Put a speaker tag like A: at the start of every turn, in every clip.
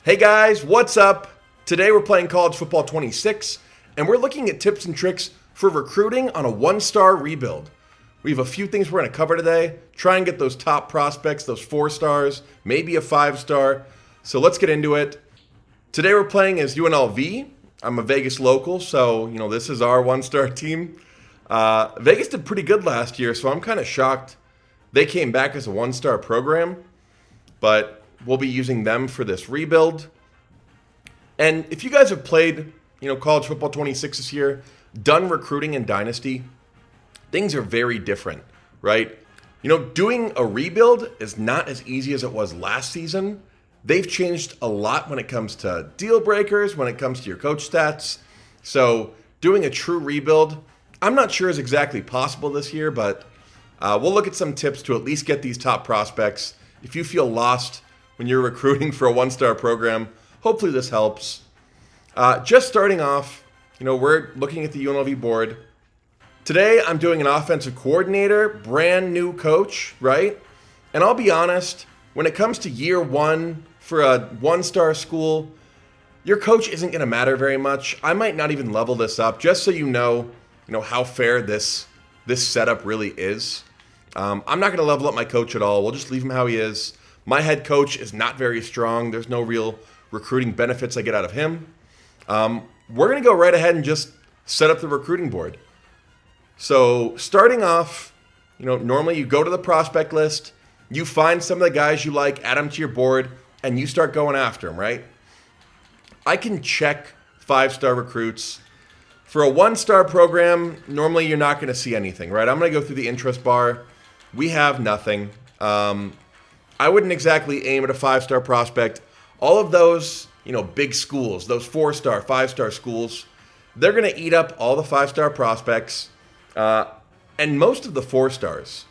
A: Hey guys, what's up? Today we're playing College Football 26, and we're looking at tips and tricks for recruiting on a one-star rebuild. We have a few things we're going to cover today. Try and get those top prospects, those 4 stars, maybe a 5-star. So let's get into it. Today we're playing as UNLV. I'm a Vegas local, so this is our one-star team. Vegas did pretty good last year, so I'm kind of shocked they came back as a one-star program. But we'll be using them for this rebuild. And if you guys have played, College Football 26 this year, done recruiting in Dynasty, things are very different, right? Doing a rebuild is not as easy as it was last season. They've changed a lot when it comes to deal breakers, when it comes to your coach stats. So doing a true rebuild, I'm not sure is exactly possible this year, but we'll look at some tips to at least get these top prospects. If you feel lost when you're recruiting for a one-star program, hopefully this helps. Just starting off, we're looking at the UNLV board. Today, I'm doing an offensive coordinator, brand new coach, right? And I'll be honest, when it comes to year one for a one-star school, your coach isn't going to matter very much. I might not even level this up, just so you know how fair this setup really is. I'm not going to level up my coach at all. We'll just leave him how he is. My head coach is not very strong. There's no real recruiting benefits I get out of him. We're going to go right ahead and just set up the recruiting board. So starting off, normally you go to the prospect list, you find some of the guys you like, add them to your board, and you start going after them, right? I can check 5-star recruits. For a 1-star program, normally you're not going to see anything, right? I'm going to go through the interest bar. We have nothing. I wouldn't exactly aim at a 5-star prospect. All of those, big schools, those 4-star, 5-star schools, they're going to eat up all the 5-star prospects and most of the 4-stars.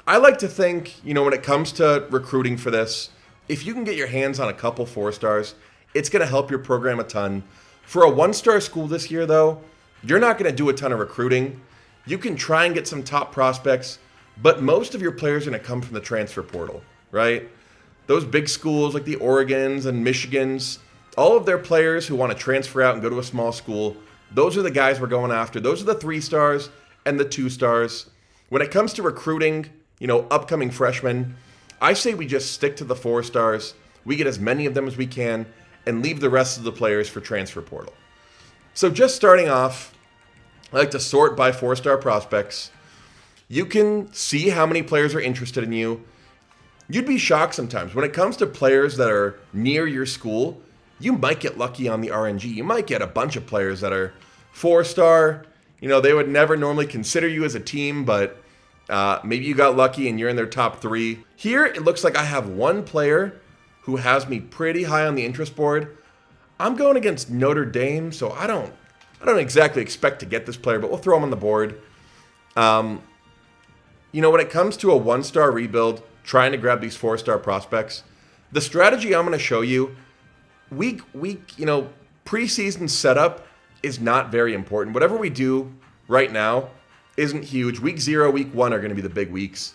A: I like to think, when it comes to recruiting for this, if you can get your hands on a couple 4-stars, it's going to help your program a ton. For a 1-star school this year, though, you're not going to do a ton of recruiting. You can try and get some top prospects, but most of your players are going to come from the transfer portal, right? Those big schools like the Oregons and Michigans, all of their players who want to transfer out and go to a small school, those are the guys we're going after. Those are the 3-stars and the 2-stars. When it comes to recruiting, upcoming freshmen, I say we just stick to the 4-stars. We get as many of them as we can and leave the rest of the players for transfer portal. So just starting off, I like to sort by 4-star prospects. You can see how many players are interested in you. You'd be shocked sometimes. When it comes to players that are near your school, you might get lucky on the RNG. You might get a bunch of players that are 4-star. They would never normally consider you as a team, but maybe you got lucky and you're in their top 3. Here, it looks like I have one player who has me pretty high on the interest board. I'm going against Notre Dame, so I don't exactly expect to get this player, but we'll throw him on the board. When it comes to a 1-star rebuild, trying to grab these 4-star prospects, the strategy I'm going to show you, week, preseason setup is not very important. Whatever we do right now isn't huge. Week 0, week 1 are going to be the big weeks.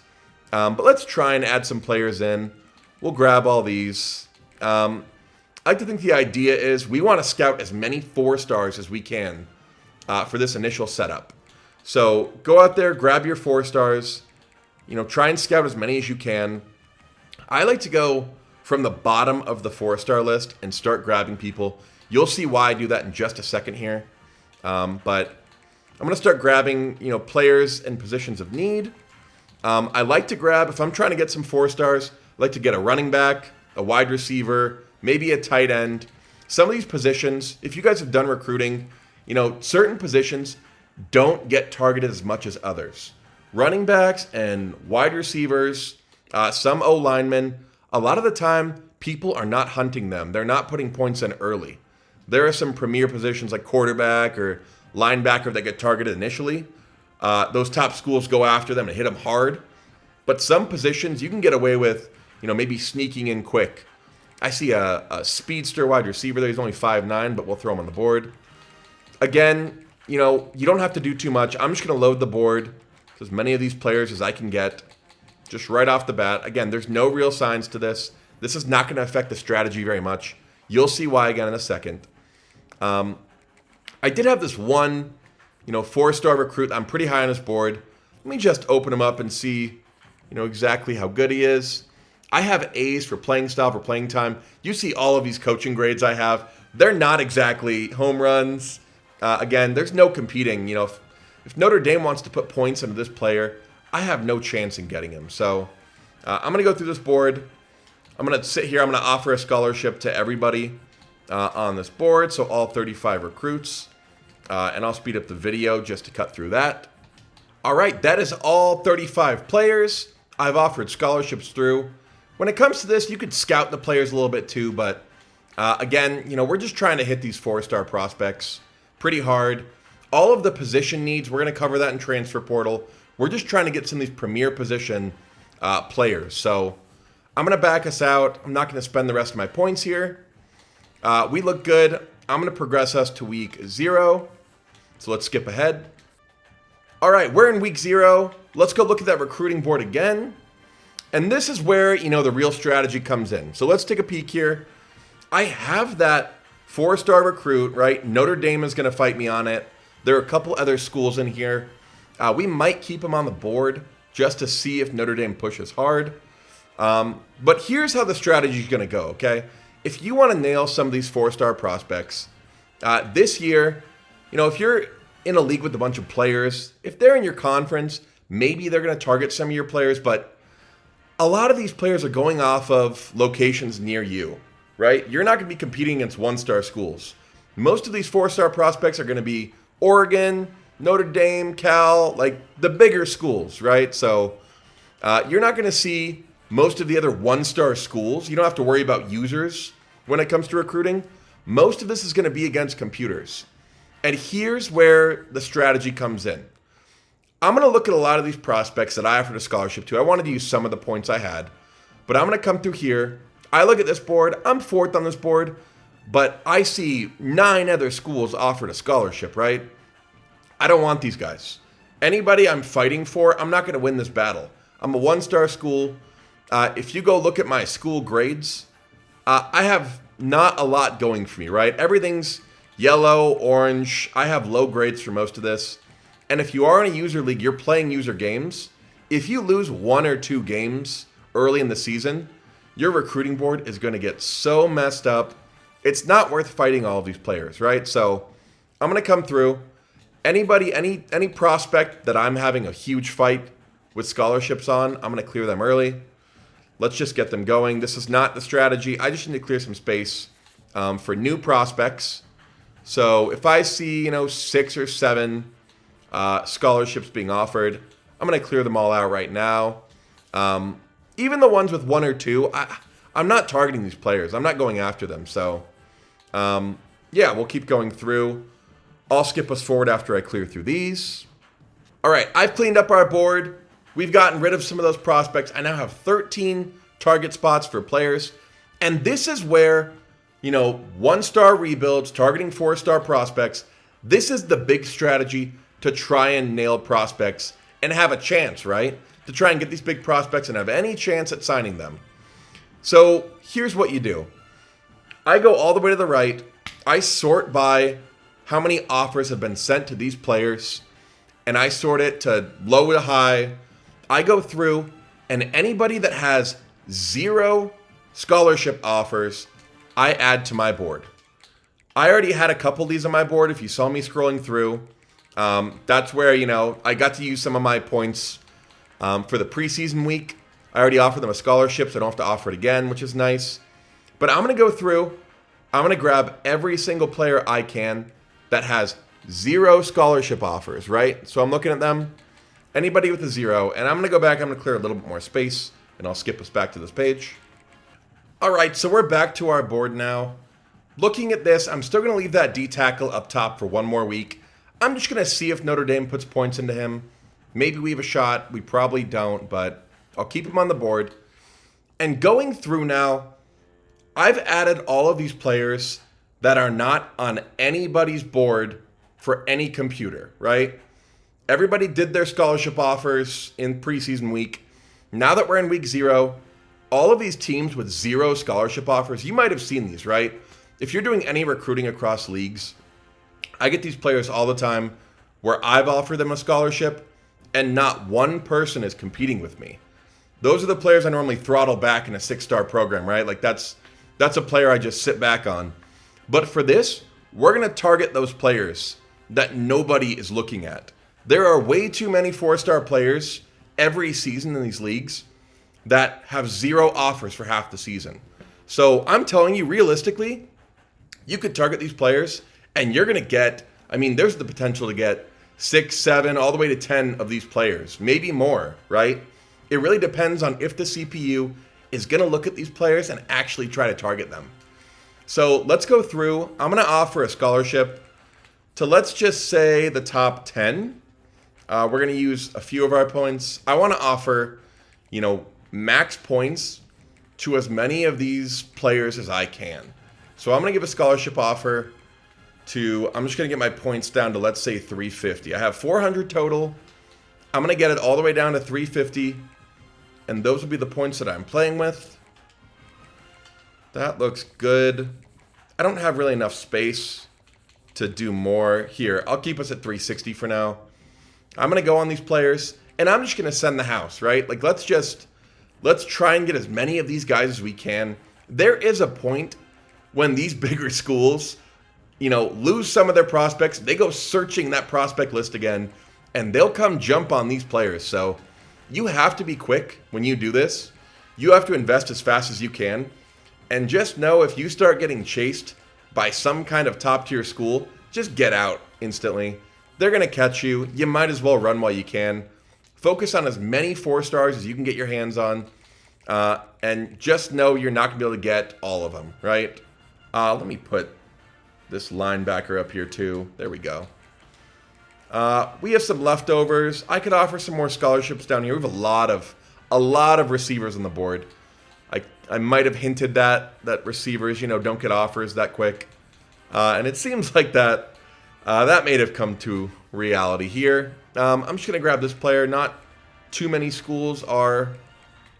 A: But let's try and add some players in. We'll grab all these. I like to think the idea is we want to scout as many 4-stars as we can for this initial setup. So go out there, grab your 4-stars. Try and scout as many as you can. I like to go from the bottom of the 4-star list and start grabbing people. You'll see why I do that in just a second here. But I'm going to start grabbing, players in positions of need. I like to grab, if I'm trying to get some 4-stars, I like to get a running back, a wide receiver, maybe a tight end. Some of these positions, if you guys have done recruiting, certain positions don't get targeted as much as others. Running backs and wide receivers, some O-linemen, a lot of the time, people are not hunting them. They're not putting points in early. There are some premier positions like quarterback or linebacker that get targeted initially. Those top schools go after them and hit them hard. But some positions you can get away with, maybe sneaking in quick. I see a speedster wide receiver there. He's only 5'9", but we'll throw him on the board. Again, you don't have to do too much. I'm just going to load the board as many of these players as I can get just right off the bat. Again, there's no real signs to this. This is not going to affect the strategy very much. You'll see why again in a second. I did have this one, 4-star recruit. I'm pretty high on his board. Let me just open him up and see, exactly how good he is. I have A's for playing style, for playing time. You see all of these coaching grades I have. They're not exactly home runs. Again, there's no competing. If Notre Dame wants to put points into this player, I have no chance in getting him. So I'm going to go through this board. I'm going to sit here. I'm going to offer a scholarship to everybody on this board, so all 35 recruits. And I'll speed up the video just to cut through that. All right, that is all 35 players I've offered scholarships through. When it comes to this, you could scout the players a little bit too, but again, we're just trying to hit these 4-star prospects pretty hard. All of the position needs, we're going to cover that in Transfer Portal. We're just trying to get some of these premier position players. So I'm going to back us out. I'm not going to spend the rest of my points here. We look good. I'm going to progress us to week 0. So let's skip ahead. All right, we're in week 0. Let's go look at that recruiting board again. And this is where, the real strategy comes in. So let's take a peek here. I have that 4-star recruit, right? Notre Dame is going to fight me on it. There are a couple other schools in here. We might keep him on the board just to see if Notre Dame pushes hard. But here's how the strategy is going to go, okay? If you want to nail some of these 4-star prospects, this year, if you're in a league with a bunch of players, if they're in your conference, maybe they're going to target some of your players, but a lot of these players are going off of locations near you, right? You're not going to be competing against 1-star schools. Most of these 4-star prospects are going to be Oregon, Notre Dame, Cal, like the bigger schools, right? So you're not going to see most of the other 1-star schools. You don't have to worry about users when it comes to recruiting. Most of this is going to be against computers. And here's where the strategy comes in. I'm going to look at a lot of these prospects that I offered a scholarship to. I wanted to use some of the points I had, but I'm going to come through here. I look at this board. I'm 4th on this board, but I see 9 other schools offered a scholarship, right? I don't want these guys. Anybody I'm fighting for, I'm not going to win this battle. I'm a 1-star school. If you go look at my school grades, I have not a lot going for me, right? Everything's yellow, orange. I have low grades for most of this. And if you are in a user league, you're playing user games. If you lose 1 or 2 games early in the season, your recruiting board is going to get so messed up. It's not worth fighting all of these players, right? So I'm going to come through. Anybody, any prospect that I'm having a huge fight with scholarships on, I'm going to clear them early. Let's just get them going. This is not the strategy. I just need to clear some space for new prospects. So if I see, 6 or 7 scholarships being offered, I'm going to clear them all out right now. Even the ones with 1 or 2, I'm not targeting these players. I'm not going after them. So, yeah, we'll keep going through. I'll skip us forward after I clear through these. All right, I've cleaned up our board. We've gotten rid of some of those prospects. I now have 13 target spots for players. And this is where, 1-star rebuilds, targeting 4-star prospects. This is the big strategy to try and nail prospects and have a chance, right? To try and get these big prospects and have any chance at signing them. So here's what you do. I go all the way to the right. I sort by how many offers have been sent to these players, and I sort it to low to high. I go through, and anybody that has 0 scholarship offers, I add to my board. I already had a couple of these on my board if you saw me scrolling through. That's where, I got to use some of my points for the preseason week. I already offered them a scholarship, so I don't have to offer it again, which is nice. But I'm going to go through. I'm going to grab every single player I can that has 0 scholarship offers, right? So I'm looking at them. Anybody with a 0. And I'm going to go back. I'm going to clear a little bit more space, and I'll skip us back to this page. All right, so we're back to our board now. Looking at this, I'm still going to leave that D tackle up top for 1 more week. I'm just going to see if Notre Dame puts points into him. Maybe we have a shot. We probably don't, but I'll keep him on the board. And going through now, I've added all of these players that are not on anybody's board for any computer, right? Everybody did their scholarship offers in preseason week. Now that we're in week 0, all of these teams with 0 scholarship offers, you might have seen these, right? if you're doing any recruiting across leagues, I get these players all the time where I've offered them a scholarship and not one person is competing with me. Those are the players I normally throttle back in a 6-star program, right? Like that's a player I just sit back on. But for this, we're going to target those players that nobody is looking at. There are way too many 4-star players every season in these leagues that have 0 offers for half the season. So I'm telling you, realistically, you could target these players and you're going to get, there's the potential to get 6, 7, all the way to 10 of these players, maybe more, right? It really depends on if the CPU is going to look at these players and actually try to target them. So let's go through. I'm going to offer a scholarship to, let's just say, the top 10. We're going to use a few of our points. I want to offer, max points to as many of these players as I can. So I'm going to give a scholarship offer to, I'm just going to get my points down to, let's say, 350. I have 400 total. I'm going to get it all the way down to 350. And those will be the points that I'm playing with. That looks good. I don't have really enough space to do more. Here, I'll keep us at 360 for now. I'm going to go on these players, and I'm just going to send the house, right? Like, let's try and get as many of these guys as we can. There is a point when these bigger schools, lose some of their prospects. They go searching that prospect list again, and they'll come jump on these players. So you have to be quick when you do this. You have to invest as fast as you can. And just know if you start getting chased by some kind of top-tier school, just get out instantly. They're going to catch you. You might as well run while you can. Focus on as many 4-stars as you can get your hands on. And just know you're not going to be able to get all of them, right? Let me put this linebacker up here too. There we go. We have some leftovers. I could offer some more scholarships down here. We have a lot of receivers on the board. I might have hinted that receivers, don't get offers that quick. And it seems like that may have come to reality here. I'm just going to grab this player. Not too many schools are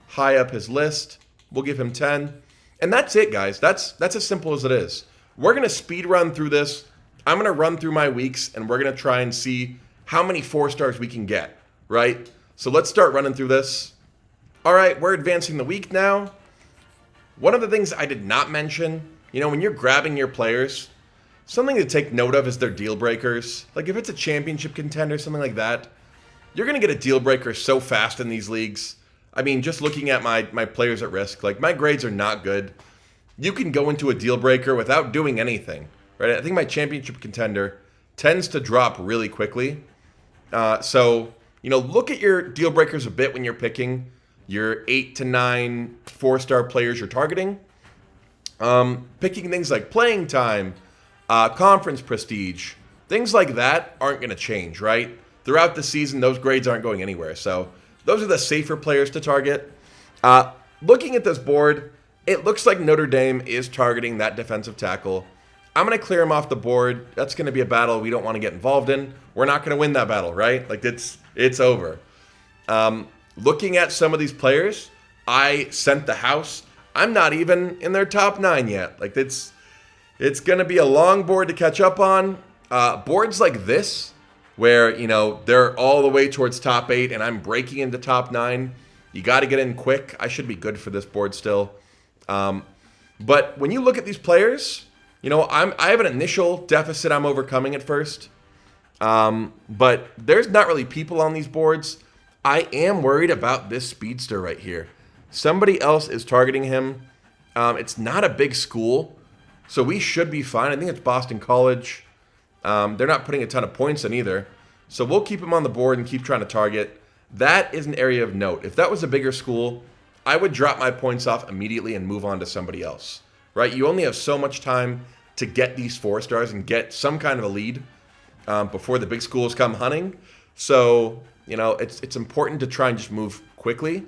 A: high up his list. We'll give him 10. And that's it, guys. That's as simple as it is. We're going to speed run through this. I'm going to run through my weeks, and we're going to try and see how many 4-stars we can get, right? So let's start running through this. All right, we're advancing the week now. One of the things I did not mention, when you're grabbing your players, something to take note of is their deal breakers. Like if it's a championship contender, something like that, you're going to get a deal breaker so fast in these leagues. Just looking at my players at risk, like my grades are not good. You can go into a deal breaker without doing anything, right? I think my championship contender tends to drop really quickly. So, look at your deal breakers a bit when you're picking your 8 to 9 4-star players you're targeting. Picking things like playing time, conference prestige, things like that aren't going to change, right? Throughout the season, those grades aren't going anywhere. So those are the safer players to target. Looking at this board, it looks like Notre Dame is targeting that defensive tackle. I'm going to clear him off the board. That's going to be a battle we don't want to get involved in. We're not going to win that battle, right? Like it's over. Looking at some of these players, I sent the house. I'm not even in their top 9 yet. Like it's going to be a long board to catch up on. Boards like this, where they're all the way towards top 8, and I'm breaking into top 9. You got to get in quick. I should be good for this board still. But when you look at these players, I have an initial deficit I'm overcoming at first. But there's not really people on these boards. I am worried about this speedster right here. Somebody else is targeting him. It's not a big school, so we should be fine. I think it's Boston College. They're not putting a ton of points in either. So we'll keep him on the board and keep trying to target. That is an area of note. If that was a bigger school, I would drop my points off immediately and move on to somebody else, right? You only have so much time to get these 4-stars and get some kind of a lead before the big schools come hunting. So, it's important to try and just move quickly.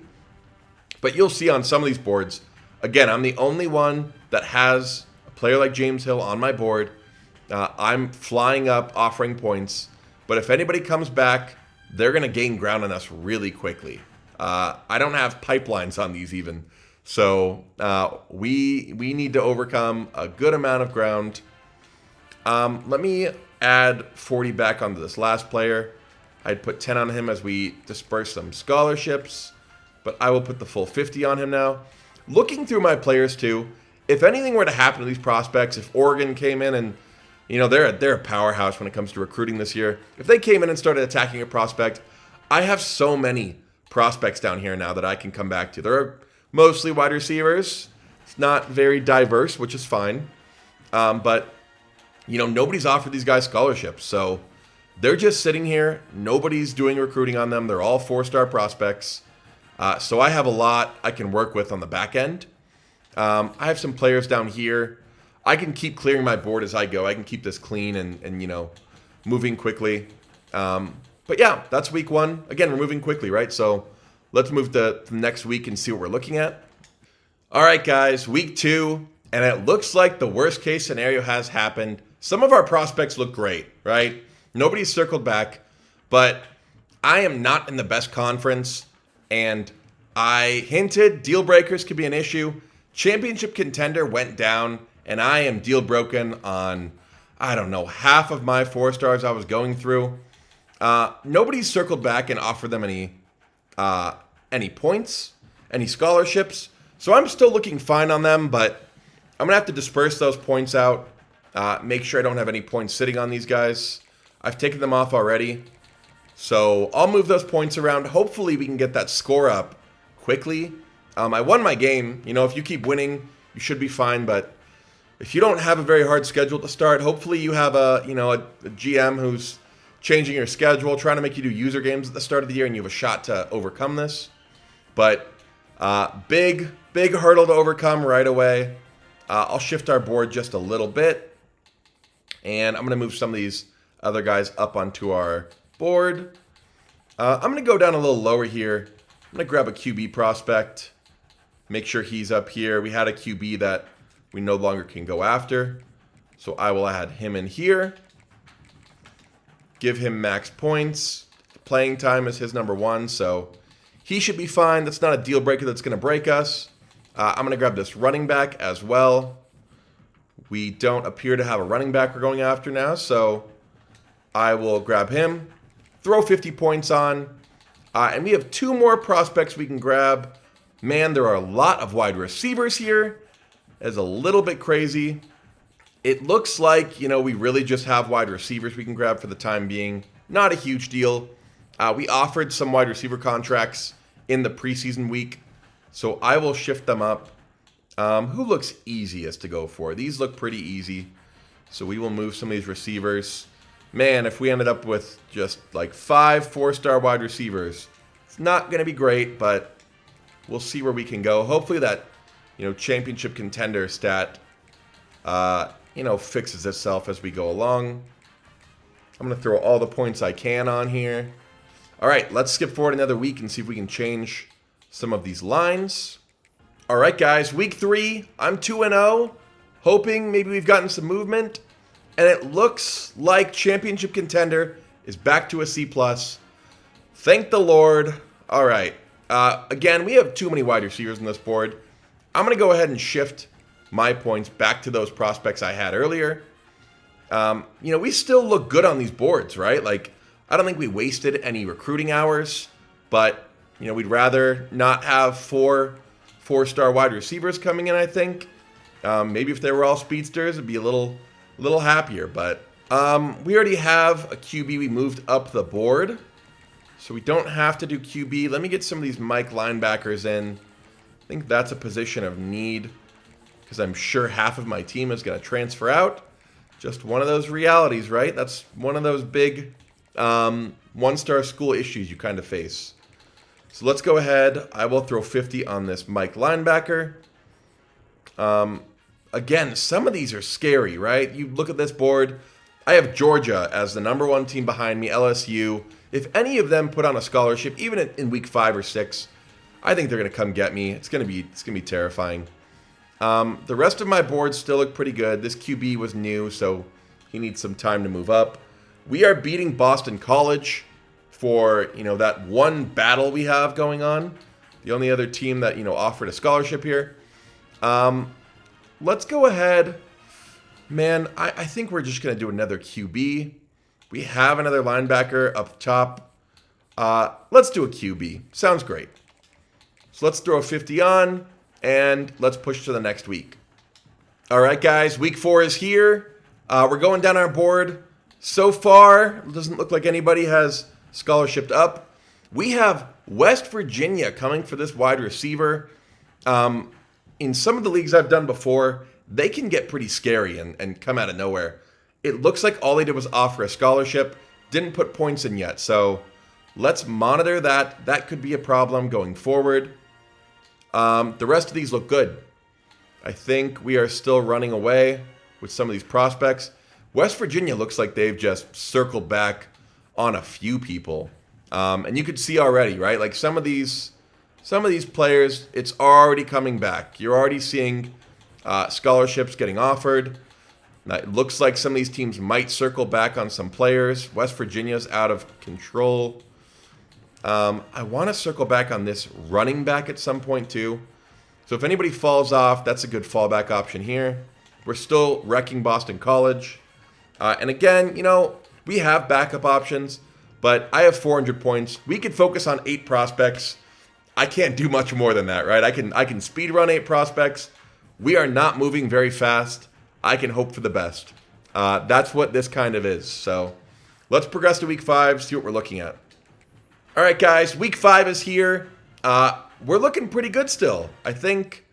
A: But you'll see on some of these boards, again, I'm the only one that has a player like James Hill on my board. I'm flying up, offering points. But if anybody comes back, they're going to gain ground on us really quickly. I don't have pipelines on these even. So we need to overcome a good amount of ground. Let me add 40 back onto this last player. I'd put 10 on him as we disperse some scholarships, but I will put the full 50 on him now. Looking through my players too, if anything were to happen to these prospects, if Oregon came in and, they're a powerhouse when it comes to recruiting this year. If they came in and started attacking a prospect, I have so many prospects down here now that I can come back to. They're mostly wide receivers. It's not very diverse, which is fine. But nobody's offered these guys scholarships. So they're just sitting here. Nobody's doing recruiting on them. They're all 4-star prospects. So I have a lot I can work with on the back end. I have some players down here. I can keep clearing my board as I go. I can keep this clean and moving quickly. But yeah, that's week 1. Again, we're moving quickly, right? So let's move to the next week and see what we're looking at. All right, guys, week 2. And it looks like the worst case scenario has happened. Some of our prospects look great, right? Nobody's circled back. But I am not in the best conference. And I hinted deal breakers could be an issue. Championship contender went down. And I am deal broken on, half of my 4 stars I was going through. Nobody's circled back and offered them any points, any scholarships. So I'm still looking fine on them, but I'm going to have to disperse those points out. Make sure I don't have any points sitting on these guys. I've taken them off already. So I'll move those points around. Hopefully we can get that score up quickly. I won my game. If you keep winning, you should be fine, but if you don't have a very hard schedule to start, hopefully you have a GM who's changing your schedule, trying to make you do user games at the start of the year, and you have a shot to overcome this. But big hurdle to overcome right away. I'll shift our board just a little bit, and I'm going to move some of these other guys up onto our board. I'm going to go down a little lower here. I'm going to grab a QB prospect, make sure he's up here. We had a QB that we no longer can go after. So I will add him in here. Give him max points. Playing time is his number 1, so he should be fine. That's not a deal breaker that's going to break us. I'm going to grab this running back as well. We don't appear to have a running back we're going after now, so I will grab him. Throw 50 points on. And we have 2 more prospects we can grab. Man, there are a lot of wide receivers here. Is a little bit crazy. It looks like, we really just have wide receivers we can grab for the time being. Not a huge deal. We offered some wide receiver contracts in the preseason week, so I will shift them up. Who looks easiest to go for? These look pretty easy, so we will move some of these receivers. Man, if we ended up with just like 5 4-star wide receivers, it's not going to be great, but we'll see where we can go. Hopefully that championship contender stat, fixes itself as we go along. I'm going to throw all the points I can on here. All right, let's skip forward another week and see if we can change some of these lines. All right, guys, week 3, I'm 2-0, hoping maybe we've gotten some movement. And it looks like championship contender is back to a C+. Thank the Lord. All right. Again, we have too many wide receivers on this board. I'm going to go ahead and shift my points back to those prospects I had earlier. We still look good on these boards, right? Like, I don't think we wasted any recruiting hours, but, we'd rather not have 4 4-star wide receivers coming in, I think. Maybe if they were all speedsters, it'd be a little happier, but we already have a QB we moved up the board, so we don't have to do QB. Let me get some of these Mike linebackers in. I think that's a position of need because I'm sure half of my team is going to transfer out. Just one of those realities, right? That's one of those big one-star school issues you kind of face. So let's go ahead. I will throw 50 on this Mike linebacker. Again, some of these are scary, right? You look at this board. I have Georgia as the number 1 team behind me, LSU. If any of them put on a scholarship, even in week 5 or 6, I think they're going to come get me. It's going to be terrifying. The rest of my boards still look pretty good. This QB was new, so he needs some time to move up. We are beating Boston College for, that one battle we have going on. the only other team that, offered a scholarship here. Let's go ahead. Man, I think we're just going to do another QB. We have another linebacker up top. Let's do a QB. Sounds great. So let's throw 50 on, and let's push to the next week. All right, guys, week 4 is here. We're going down our board. So far, it doesn't look like anybody has scholarshiped up. We have West Virginia coming for this wide receiver. In some of the leagues I've done before, they can get pretty scary and come out of nowhere. It looks like all they did was offer a scholarship, didn't put points in yet. So let's monitor that. That could be a problem going forward. The rest of these look good. I think we are still running away with some of these prospects. West Virginia looks like they've just circled back on a few people. And you could see already, right? Like some of these players, it's already coming back. You're already seeing scholarships getting offered. Now, it looks like some of these teams might circle back on some players. West Virginia's out of control. I want to circle back on this running back at some point too. So if anybody falls off, that's a good fallback option here. We're still wrecking Boston College. And again, we have backup options, but I have 400 points. We could focus on 8 prospects. I can't do much more than that, right? I can speed run 8 prospects. We are not moving very fast. I can hope for the best. That's what this kind of is. So let's progress to week 5, see what we're looking at. All right, guys, week 5 is here. We're looking pretty good still. I think,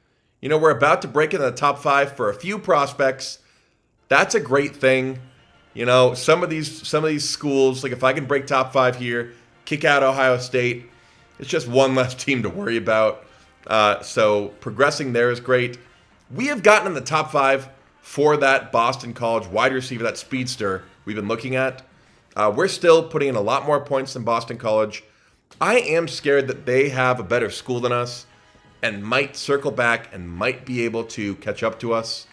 A: we're about to break into the top 5 for a few prospects. That's a great thing. Some of these schools, like if I can break top 5 here, kick out Ohio State, it's just one less team to worry about. So progressing there is great. We have gotten in the top 5 for that Boston College wide receiver, that speedster we've been looking at. We're still putting in a lot more points than Boston College. I am scared that they have a better school than us and might circle back and might be able to catch up to us.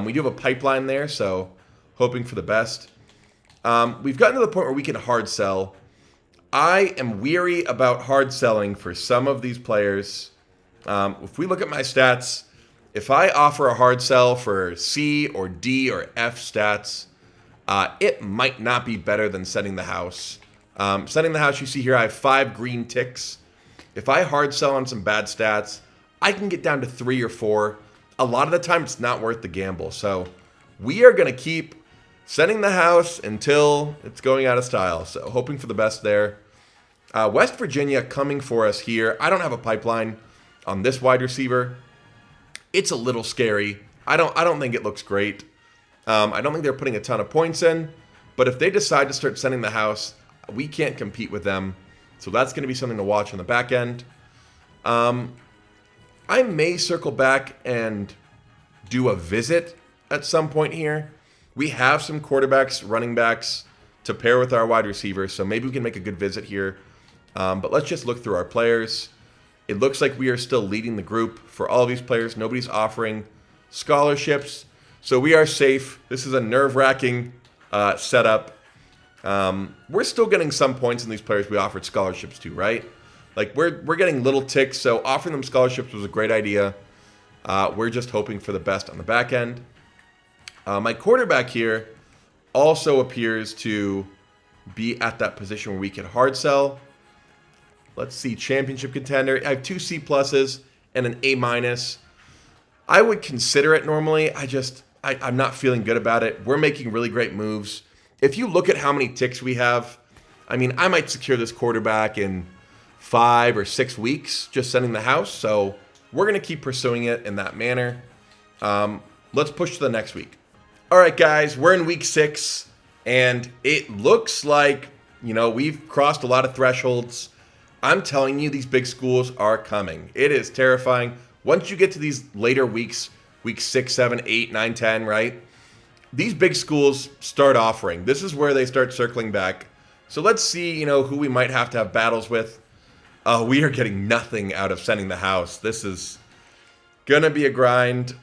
A: We do have a pipeline there, so hoping for the best. We've gotten to the point where we can hard sell. I am weary about hard selling for some of these players. If we look at my stats, if I offer a hard sell for C or D or F stats, it might not be better than setting the house. Setting the house, you see here, I have 5 green ticks. If I hard sell on some bad stats, I can get down to 3 or 4. A lot of the time, it's not worth the gamble. So we are going to keep setting the house until it's going out of style. So hoping for the best there. West Virginia coming for us here. I don't have a pipeline on this wide receiver. It's a little scary. I don't think it looks great. I don't think they're putting a ton of points in. But if they decide to start sending the house, we can't compete with them. So that's going to be something to watch on the back end. I may circle back and do a visit at some point here. We have some quarterbacks, running backs to pair with our wide receivers, so maybe we can make a good visit here. But let's just look through our players. It looks like we are still leading the group for all of these players. Nobody's offering scholarships, so we are safe. This is a nerve-wracking setup. We're still getting some points in these players we offered scholarships to, right? Like we're getting little ticks, so offering them scholarships was a great idea. We're just hoping for the best on the back end. My quarterback here also appears to be at that position where we can hard sell. Let's see, championship contender. I have 2 C pluses and an A minus. I would consider it normally. I'm not feeling good about it. We're making really great moves. If you look at how many ticks we have, I might secure this quarterback in 5 or 6 weeks, just sending the house. So we're going to keep pursuing it in that manner. Let's push to the next week. All right, guys, we're in week 6, and it looks like, we've crossed a lot of thresholds. I'm telling you, these big schools are coming. It is terrifying. Once you get to these later weeks, week 6, 7, 8, 9, 10, right? These big schools start offering. This is where they start circling back. So let's see, who we might have to have battles with. We are getting nothing out of sending the house. This is going to be a grind.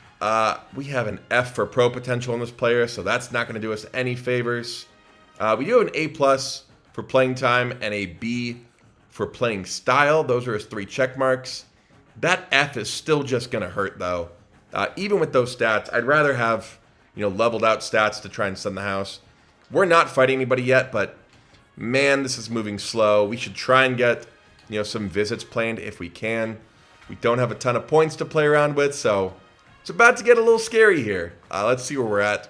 A: We have an F for pro potential in this player, so that's not going to do us any favors. We do have an A+ for playing time and a B For playing style, those are his 3 check marks. That F is still just going to hurt, though. Even with those stats, I'd rather have, leveled out stats to try and send the house. We're not fighting anybody yet, but man, this is moving slow. We should try and get, some visits planned if we can. We don't have a ton of points to play around with, so it's about to get a little scary here. Let's see where we're at.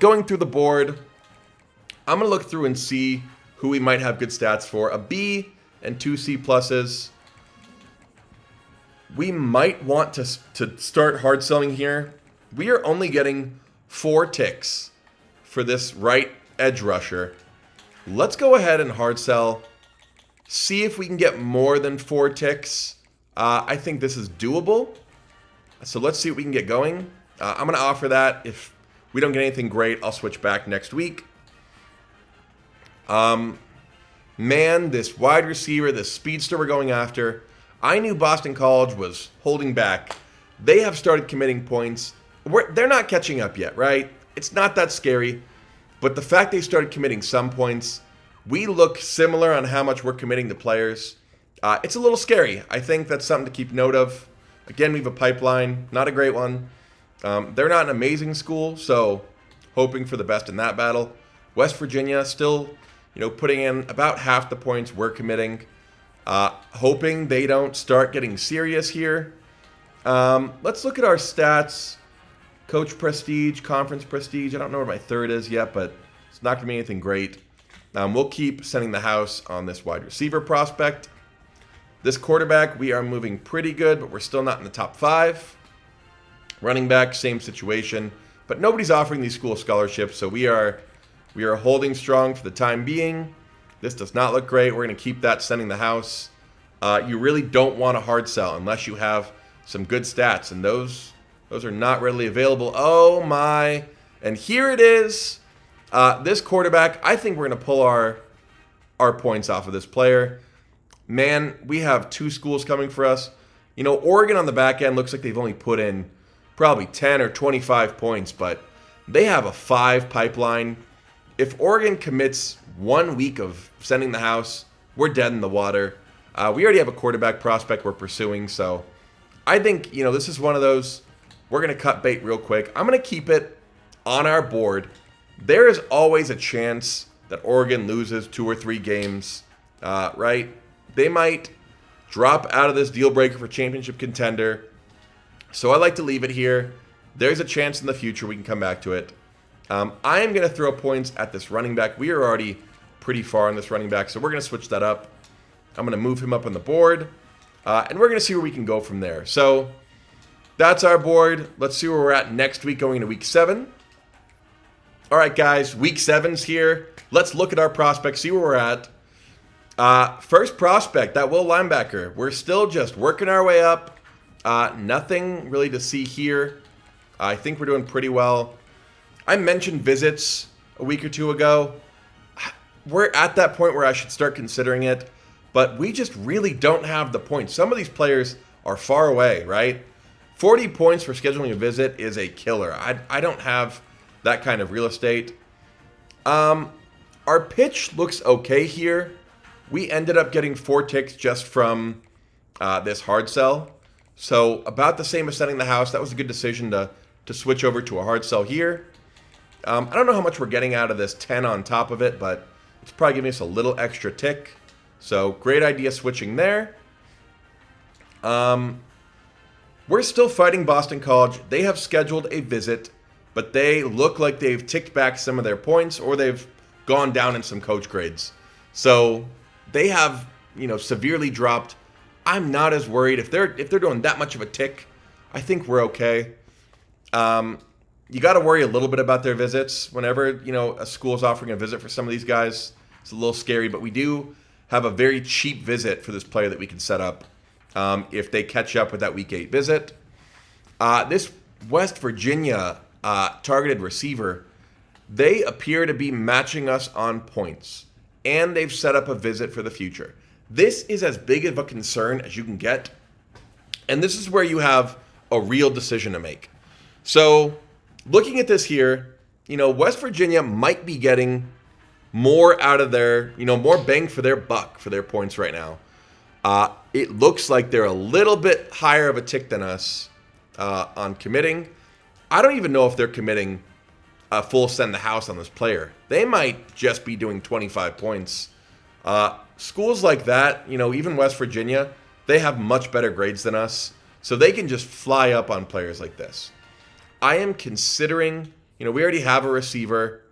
A: Going through the board, I'm going to look through and see who we might have good stats for. A B and 2 C pluses. We might want to start hard selling here. We are only getting 4 ticks for this right edge rusher. Let's go ahead and hard sell. See if we can get more than 4 ticks. I think this is doable. So let's see what we can get going. I'm going to offer that. If we don't get anything great, I'll switch back next week. Man, this wide receiver, this speedster we're going after, I knew Boston College was holding back. They have started committing points. They're not catching up yet, right? It's not that scary. But the fact they started committing some points, we look similar on how much we're committing to players. It's a little scary. I think that's something to keep note of. Again, we have a pipeline, not a great one. They're not an amazing school, so hoping for the best in that battle. West Virginia still, putting in about half the points we're committing. Hoping they don't start getting serious here. Let's look at our stats. Coach prestige, conference prestige. I don't know where my third is yet, but it's not going to be anything great. We'll keep sending the house on this wide receiver prospect. This quarterback, we are moving pretty good, but we're still not in the top 5. Running back, same situation. But nobody's offering these school scholarships, so we are holding strong for the time being. This does not look great. We're going to keep that sending the house. You really don't want a hard sell unless you have some good stats, and those are not readily available. Oh my. And here it is. This quarterback, I think we're going to pull our points off of this player. Man, we have 2 schools coming for us. Oregon on the back end looks like they've only put in probably 10 or 25 points, but they have a 5 pipeline. If Oregon commits 1 week of sending the house, we're dead in the water. We already have a quarterback prospect we're pursuing, so I think, this is one of those, we're going to cut bait real quick. I'm going to keep it on our board. There is always a chance that Oregon loses 2 or 3 games, right? They might drop out of this deal breaker for championship contender. So I like to leave it here. There's a chance in the future we can come back to it. I am going to throw points at this running back. We are already pretty far on this running back, so we're going to switch that up. I'm going to move him up on the board, and we're going to see where we can go from there. So that's our board. Let's see where we're at next week going into week 7. All right, guys, week 7's here. Let's look at our prospects, see where we're at. First prospect, that Will linebacker. We're still just working our way up. Nothing really to see here. I think we're doing pretty well. I mentioned visits a week or 2 ago. We're at that point where I should start considering it, but we just really don't have the points. Some of these players are far away, right? 40 points for scheduling a visit is a killer. I don't have that kind of real estate. Our pitch looks okay here. We ended up getting 4 ticks just from this hard sell. So about the same as sending the house. That was a good decision to switch over to a hard sell here. I don't know how much we're getting out of this 10 on top of it, but it's probably giving us a little extra tick. So great idea switching there. We're still fighting Boston College. They have scheduled a visit, but they look like they've ticked back some of their points or they've gone down in some coach grades. So they have, severely dropped. I'm not as worried. If they're doing that much of a tick, I think we're okay. You got to worry a little bit about their visits. Whenever, a school is offering a visit for some of these guys, it's a little scary, but we do have a very cheap visit for this player that we can set up if they catch up with that week 8 visit. This West Virginia targeted receiver, they appear to be matching us on points, and they've set up a visit for the future. This is as big of a concern as you can get, and this is where you have a real decision to make. So looking at this here, West Virginia might be getting more out of their, more bang for their buck for their points right now. It looks like they're a little bit higher of a tick than us on committing. I don't even know if they're committing a full send the house on this player. They might just be doing 25 points. Schools like that, even West Virginia, they have much better grades than us. So they can just fly up on players like this. I am considering, we already have a receiver.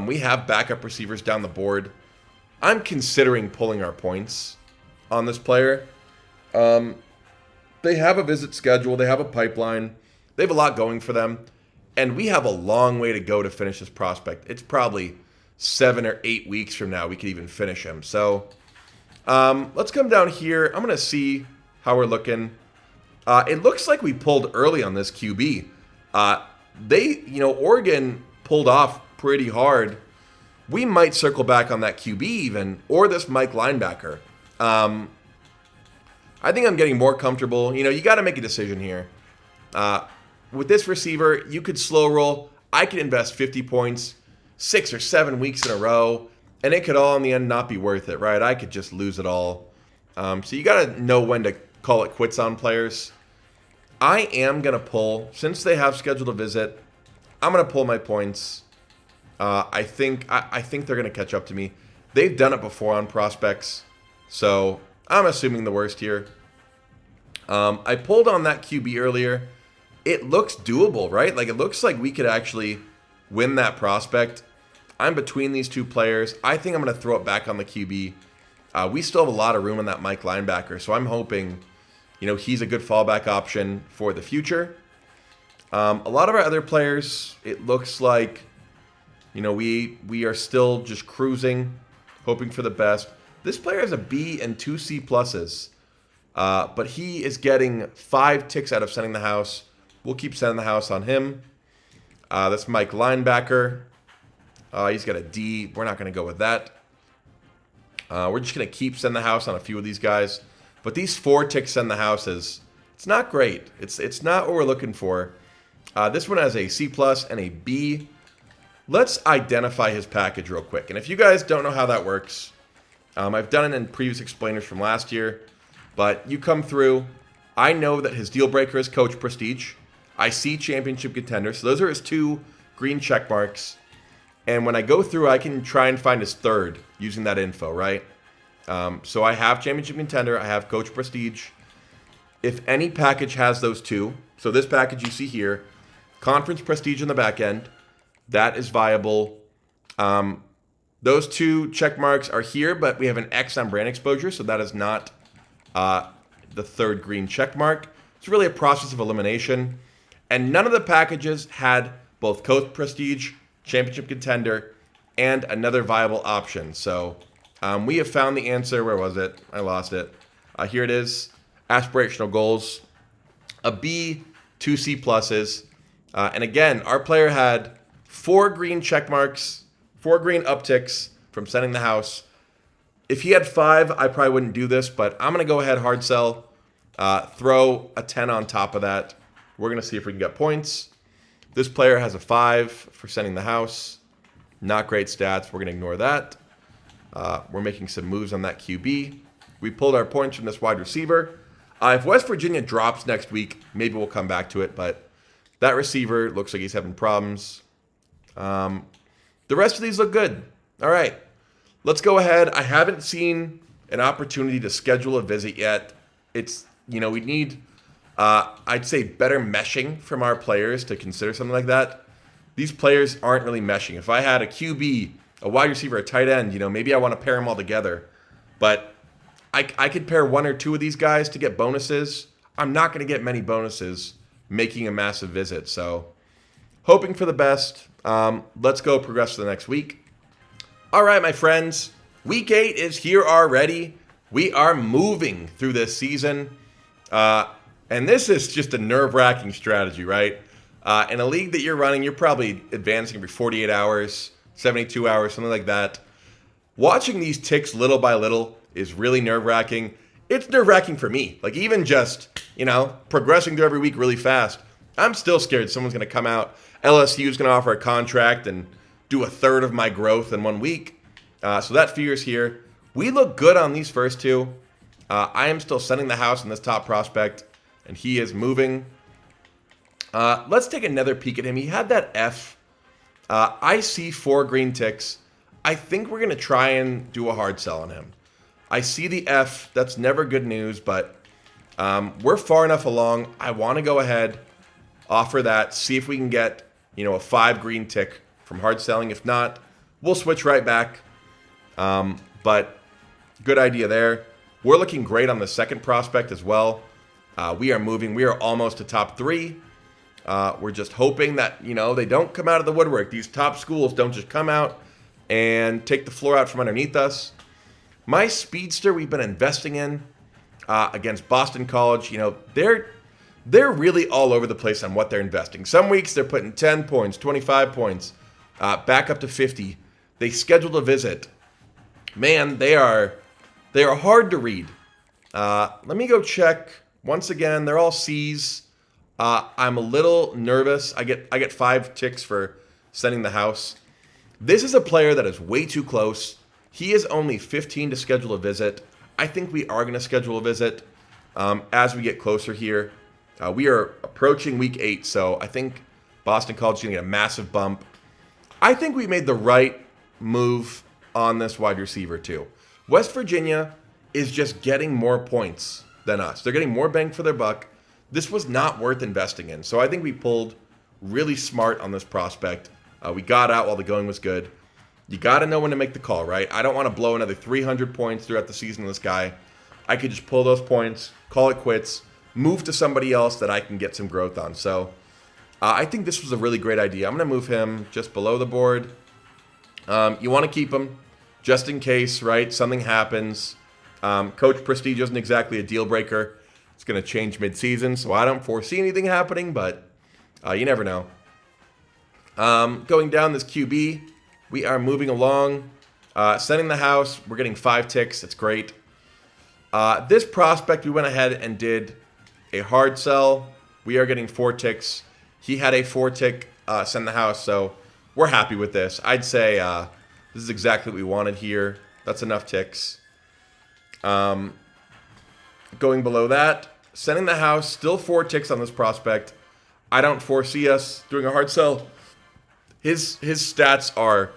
A: We have backup receivers down the board. I'm considering pulling our points on this player. They have a visit schedule. They have a pipeline. They have a lot going for them. And we have a long way to go to finish this prospect. It's probably 7 or 8 weeks from now we could even finish him. So let's come down here. I'm going to see how we're looking. It looks like we pulled early on this QB. Oregon pulled off pretty hard. We might circle back on that QB even, or this Mike linebacker. I think I'm getting more comfortable. You got to make a decision here. With this receiver, you could slow roll. I could invest 50 points 6 or 7 weeks in a row, and it could all in the end not be worth it, right? I could just lose it all. So you got to know when to call it quits on players. I am going to pull, since they have scheduled a visit, I'm going to pull my points. I think they're going to catch up to me. They've done it before on prospects, so I'm assuming the worst here. I pulled on that QB earlier. It looks doable, right? Like, it looks like we could actually win that prospect. I'm between these two players. I think I'm going to throw it back on the QB. We still have a lot of room on that Mike linebacker, so I'm hoping, he's a good fallback option for the future. A lot of our other players, it looks like, we are still just cruising, hoping for the best. This player has a B and 2 C pluses, but he is getting 5 ticks out of sending the house. We'll keep sending the house on him. That's Mike linebacker. He's got a D. We're not going to go with that. We're just going to keep send the house on a few of these guys. But these 4 ticks send the houses, it's not great. It's not what we're looking for. This one has a C plus and a B. Let's identify his package real quick. And if you guys don't know how that works, I've done it in previous explainers from last year. But you come through. I know that his deal breaker is Coach Prestige. I see championship contender. So those are his 2 green check marks. And when I go through, I can try and find his third using that info, right? So I have championship contender. I have Coach Prestige. If any package has those 2, so this package you see here, conference prestige in the back end, that is viable. Those 2 check marks are here, but we have an X on brand exposure, so that is not the third green check mark. It's really a process of elimination. And none of the packages had both Coach Prestige, championship contender, and another viable option. So we have found the answer. Where was it? I lost it. Here it is. Aspirational goals. A B, 2 C pluses. And again, our player had 4 green check marks, 4 green upticks from sending the house. If he had 5, I probably wouldn't do this, but I'm going to go ahead hard sell, throw a 10 on top of that. We're going to see if we can get points. This player has a 5 for sending the house. Not great stats. We're going to ignore that. We're making some moves on that QB. We pulled our points from this wide receiver. If West Virginia drops next week, maybe we'll come back to it, but that receiver looks like he's having problems. The rest of these look good. All right. Let's go ahead. I haven't seen an opportunity to schedule a visit yet. It's, we need, I'd say, better meshing from our players to consider something like that. These players aren't really meshing. If I had a QB, a wide receiver, a tight end, maybe I want to pair them all together. But I could pair 1 or 2 of these guys to get bonuses. I'm not going to get many bonuses making a massive visit. So hoping for the best. Let's go progress to the next week. All right, my friends, week 8 is here already. We are moving through this season. And this is just a nerve-wracking strategy, right? In a league that you're running, you're probably advancing every 48 hours, 72 hours, something like that. Watching these ticks little by little is really nerve-wracking. It's nerve-wracking for me. Like, even just, progressing through every week really fast, I'm still scared someone's going to come out. LSU is going to offer a contract, and do a third of my growth in 1 week. So that fear's here. We look good on these first two. I am still sending the house in this top prospect, and he is moving. Let's take another peek at him. He had that F. I see 4 green ticks. I think we're going to try and do a hard sell on him. I see the F. That's never good news, but we're far enough along. I want to go ahead, offer that, see if we can get, a 5 green tick from hard selling. If not, we'll switch right back. But good idea there. We're looking great on the second prospect as well. We are moving. We are almost to top 3. We're just hoping that, they don't come out of the woodwork. These top schools don't just come out and take the floor out from underneath us. My speedster we've been investing in against Boston College, they're really all over the place on what they're investing. Some weeks they're putting 10 points, 25 points, back up to 50. They scheduled a visit. Man, they are hard to read. Let me go check. Once again, they're all C's. I'm a little nervous. I get 5 ticks for sending the house. This is a player that is way too close. He is only 15 to schedule a visit. I think we are going to schedule a visit as we get closer here. We are approaching week 8, so I think Boston College is going to get a massive bump. I think we made the right move on this wide receiver too. West Virginia is just getting more points than us. They're getting more bang for their buck. This was not worth investing in. So I think we pulled really smart on this prospect. We got out while the going was good. You got to know when to make the call, right? I don't want to blow another 300 points throughout the season on this guy. I could just pull those points, call it quits, move to somebody else that I can get some growth on. So I think this was a really great idea. I'm going to move him just below the board. You want to keep him just in case, right? Something happens. Coach Prestige isn't exactly a deal breaker. It's going to change mid-season, so I don't foresee anything happening, but you never know. Going down this QB, we are moving along. Sending the house, we're getting 5 ticks. It's great. This prospect, we went ahead and did a hard sell. We are getting 4 ticks. He had a 4-tick send the house, so we're happy with this. I'd say this is exactly what we wanted here. That's enough ticks. Going below that, sending the house, still 4 ticks on this prospect. I don't foresee us doing a hard sell. His stats are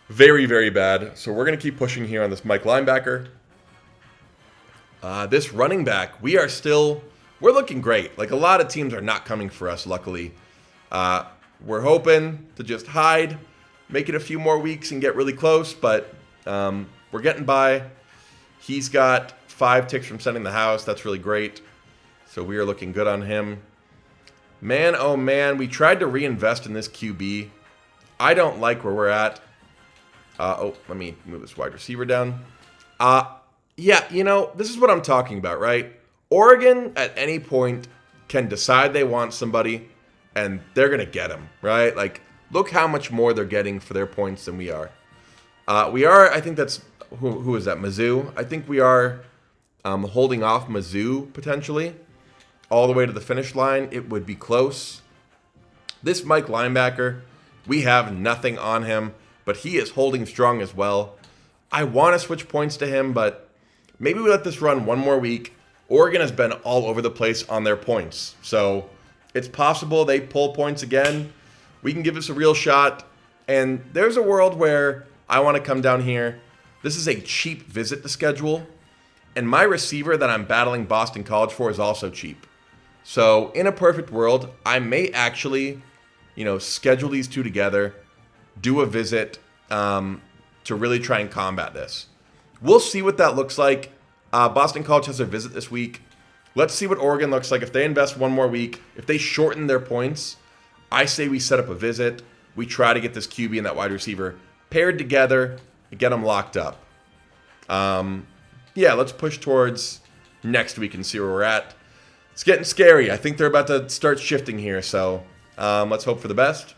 A: very, very bad, so we're going to keep pushing here on this Mike linebacker. This running back, we're looking great. Like, a lot of teams are not coming for us, luckily. We're hoping to just hide, make it a few more weeks and get really close, but we're getting by. He's got 5 ticks from sending the house. That's really great. So we are looking good on him. Man, oh man, we tried to reinvest in this QB. I don't like where we're at. Let me move this wide receiver down. Yeah, this is what I'm talking about, right? Oregon at any point can decide they want somebody, and they're going to get him, right? Like, look how much more they're getting for their points than we are. I think that's, who is that, Mizzou? I think we are holding off Mizzou, potentially, all the way to the finish line. It would be close. This Mike linebacker, we have nothing on him, but he is holding strong as well. I want to switch points to him, but maybe we let this run one more week. Oregon has been all over the place on their points, so it's possible they pull points again. We can give this a real shot, and there's a world where I want to come down here. This is a cheap visit to schedule, and my receiver that I'm battling Boston College for is also cheap. So in a perfect world, I may actually, schedule these two together, do a visit to really try and combat this. We'll see what that looks like. Boston College has their visit this week. Let's see what Oregon looks like. If they invest one more week, if they shorten their points, I say we set up a visit. We try to get this QB and that wide receiver paired together and get them locked up. Let's push towards next week and see where we're at. It's getting scary. I think they're about to start shifting here, so let's hope for the best.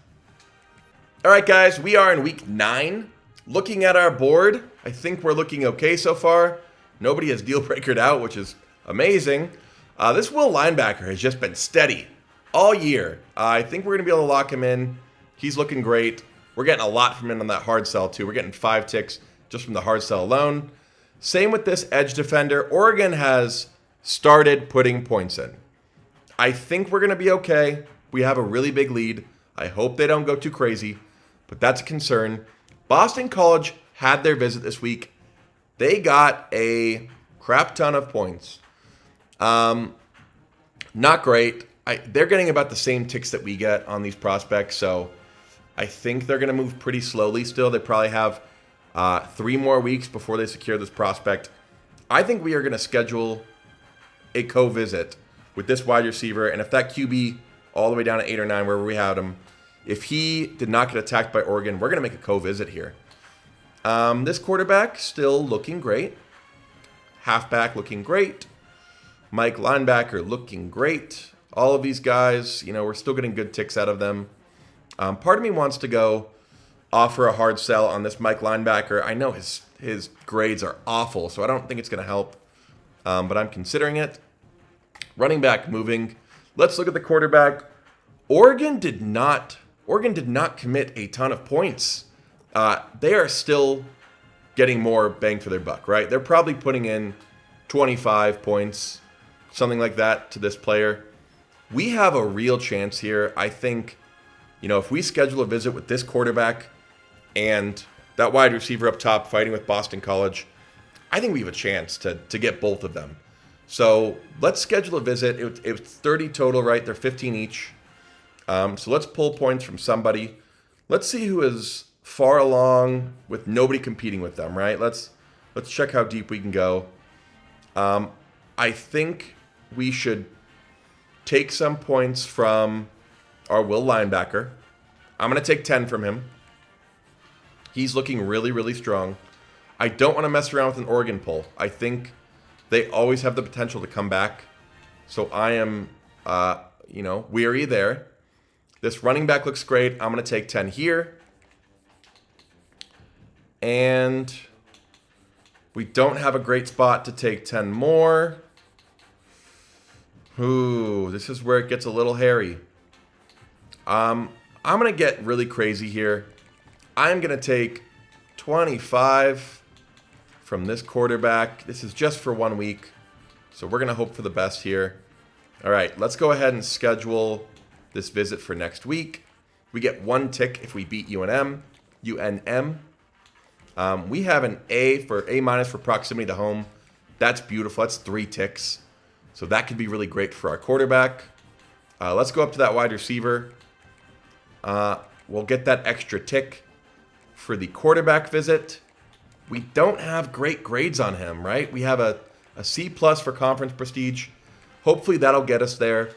A: All right, guys, we are in week 9. Looking at our board, I think we're looking okay so far. Nobody has deal breakered out, which is amazing. This Will linebacker has just been steady all year. I think we're going to be able to lock him in. He's looking great. We're getting a lot from him on that hard sell, too. We're getting 5 ticks just from the hard sell alone. Same with this edge defender. Oregon has started putting points in. I think we're going to be okay. We have a really big lead. I hope they don't go too crazy, but that's a concern. Boston College had their visit this week. They got a crap ton of points. Not great. They're getting about the same ticks that we get on these prospects, so I think they're going to move pretty slowly still. They probably have 3 more weeks before they secure this prospect. I think we are going to schedule a co-visit with this wide receiver, and if that QB all the way down to 8 or 9, wherever we had him, if he did not get attacked by Oregon, we're going to make a co-visit here. This quarterback still looking great. Halfback looking great. Mike linebacker looking great. All of these guys, we're still getting good ticks out of them. Part of me wants to go offer a hard sell on this Mike linebacker. I know his grades are awful, so I don't think it's going to help. But I'm considering it. Running back moving. Let's look at the quarterback. Oregon did not commit a ton of points. They are still getting more bang for their buck, right? They're probably putting in 25 points, something like that, to this player. We have a real chance here. I think, if we schedule a visit with this quarterback and that wide receiver up top fighting with Boston College, I think we have a chance to get both of them. So let's schedule a visit. It was 30 total, right? They're 15 each. So let's pull points from somebody. Let's see who is far along with nobody competing with them, right? Let's check how deep we can go. I think we should take some points from our Will linebacker. I'm going to take 10 from him. He's looking really, really strong. I don't want to mess around with an Oregon pull. I think they always have the potential to come back. So I am, weary there. This running back looks great. I'm going to take 10 here. And we don't have a great spot to take 10 more. Ooh, this is where it gets a little hairy. I'm going to get really crazy here. I'm going to take 25 from this quarterback. This is just for 1 week, so we're going to hope for the best here. All right, let's go ahead and schedule this visit for next week. We get 1 tick if we beat UNM. We have an A minus for proximity to home. That's beautiful. That's 3 ticks. So that could be really great for our quarterback. Let's go up to that wide receiver. We'll get that extra tick for the quarterback visit. We don't have great grades on him, right? We have a C+ for conference prestige. Hopefully that'll get us there.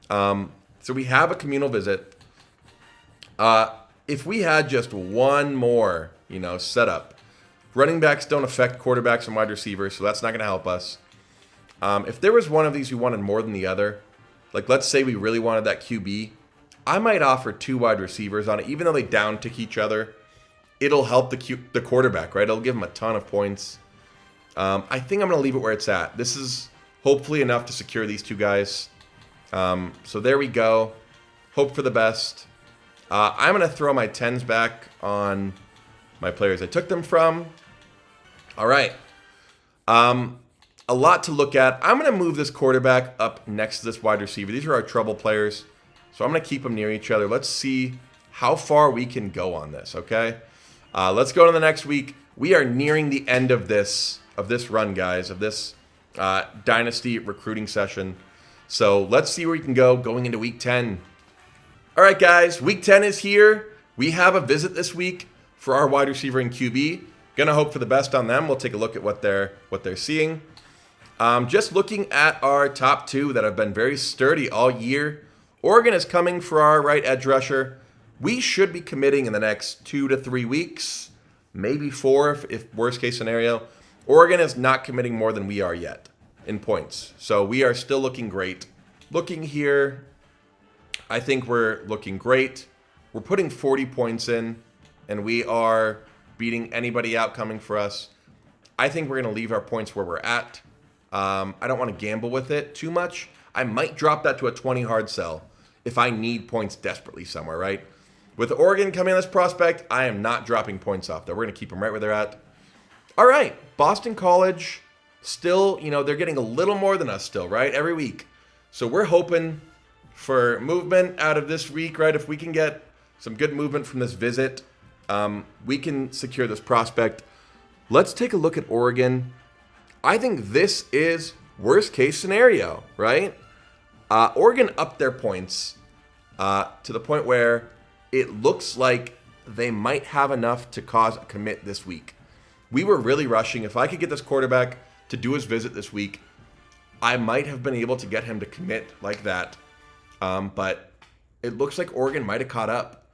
A: So we have a communal visit. If we had just 1 more, setup. Running backs don't affect quarterbacks and wide receivers, so that's not going to help us. If there was one of these we wanted more than the other, like let's say we really wanted that QB, I might offer 2 wide receivers on it, even though they down tick each other. It'll help the quarterback, right? It'll give him a ton of points. I think I'm going to leave it where it's at. This is hopefully enough to secure these 2 guys. So there we go. Hope for the best. I'm going to throw my 10s back on my players I took them from. All right. A lot to look at. I'm going to move this quarterback up next to this wide receiver. These are our trouble players, so I'm going to keep them near each other. Let's see how far we can go on this, okay? Let's go to the next week. We are nearing the end of this run, guys, of this Dynasty recruiting session. So let's see where we can go going into Week 10. All right, guys, Week 10 is here. We have a visit this week for our wide receiver and QB. Gonna hope for the best on them. We'll take a look at what they're seeing. Just looking at our top 2 that have been very sturdy all year. Oregon is coming for our right edge rusher. We should be committing in the next 2 to 3 weeks, maybe 4 if worst case scenario. Oregon is not committing more than we are yet in points. So we are still looking great. Looking here, I think we're looking great. We're putting 40 points in, and we are beating anybody out coming for us. I think we're going to leave our points where we're at. I don't want to gamble with it too much. I might drop that to a 20 hard sell if I need points desperately somewhere, right? With Oregon coming on this prospect, I am not dropping points off, though. We're going to keep them right where they're at. All right, Boston College, still, they're getting a little more than us still, right? Every week. So we're hoping for movement out of this week, right? If we can get some good movement from this visit, we can secure this prospect. Let's take a look at Oregon. I think this is worst case scenario, right? Oregon upped their points to the point where it looks like they might have enough to cause a commit this week. We were really rushing. If I could get this quarterback to do his visit this week, I might have been able to get him to commit like that. But it looks like Oregon might have caught up.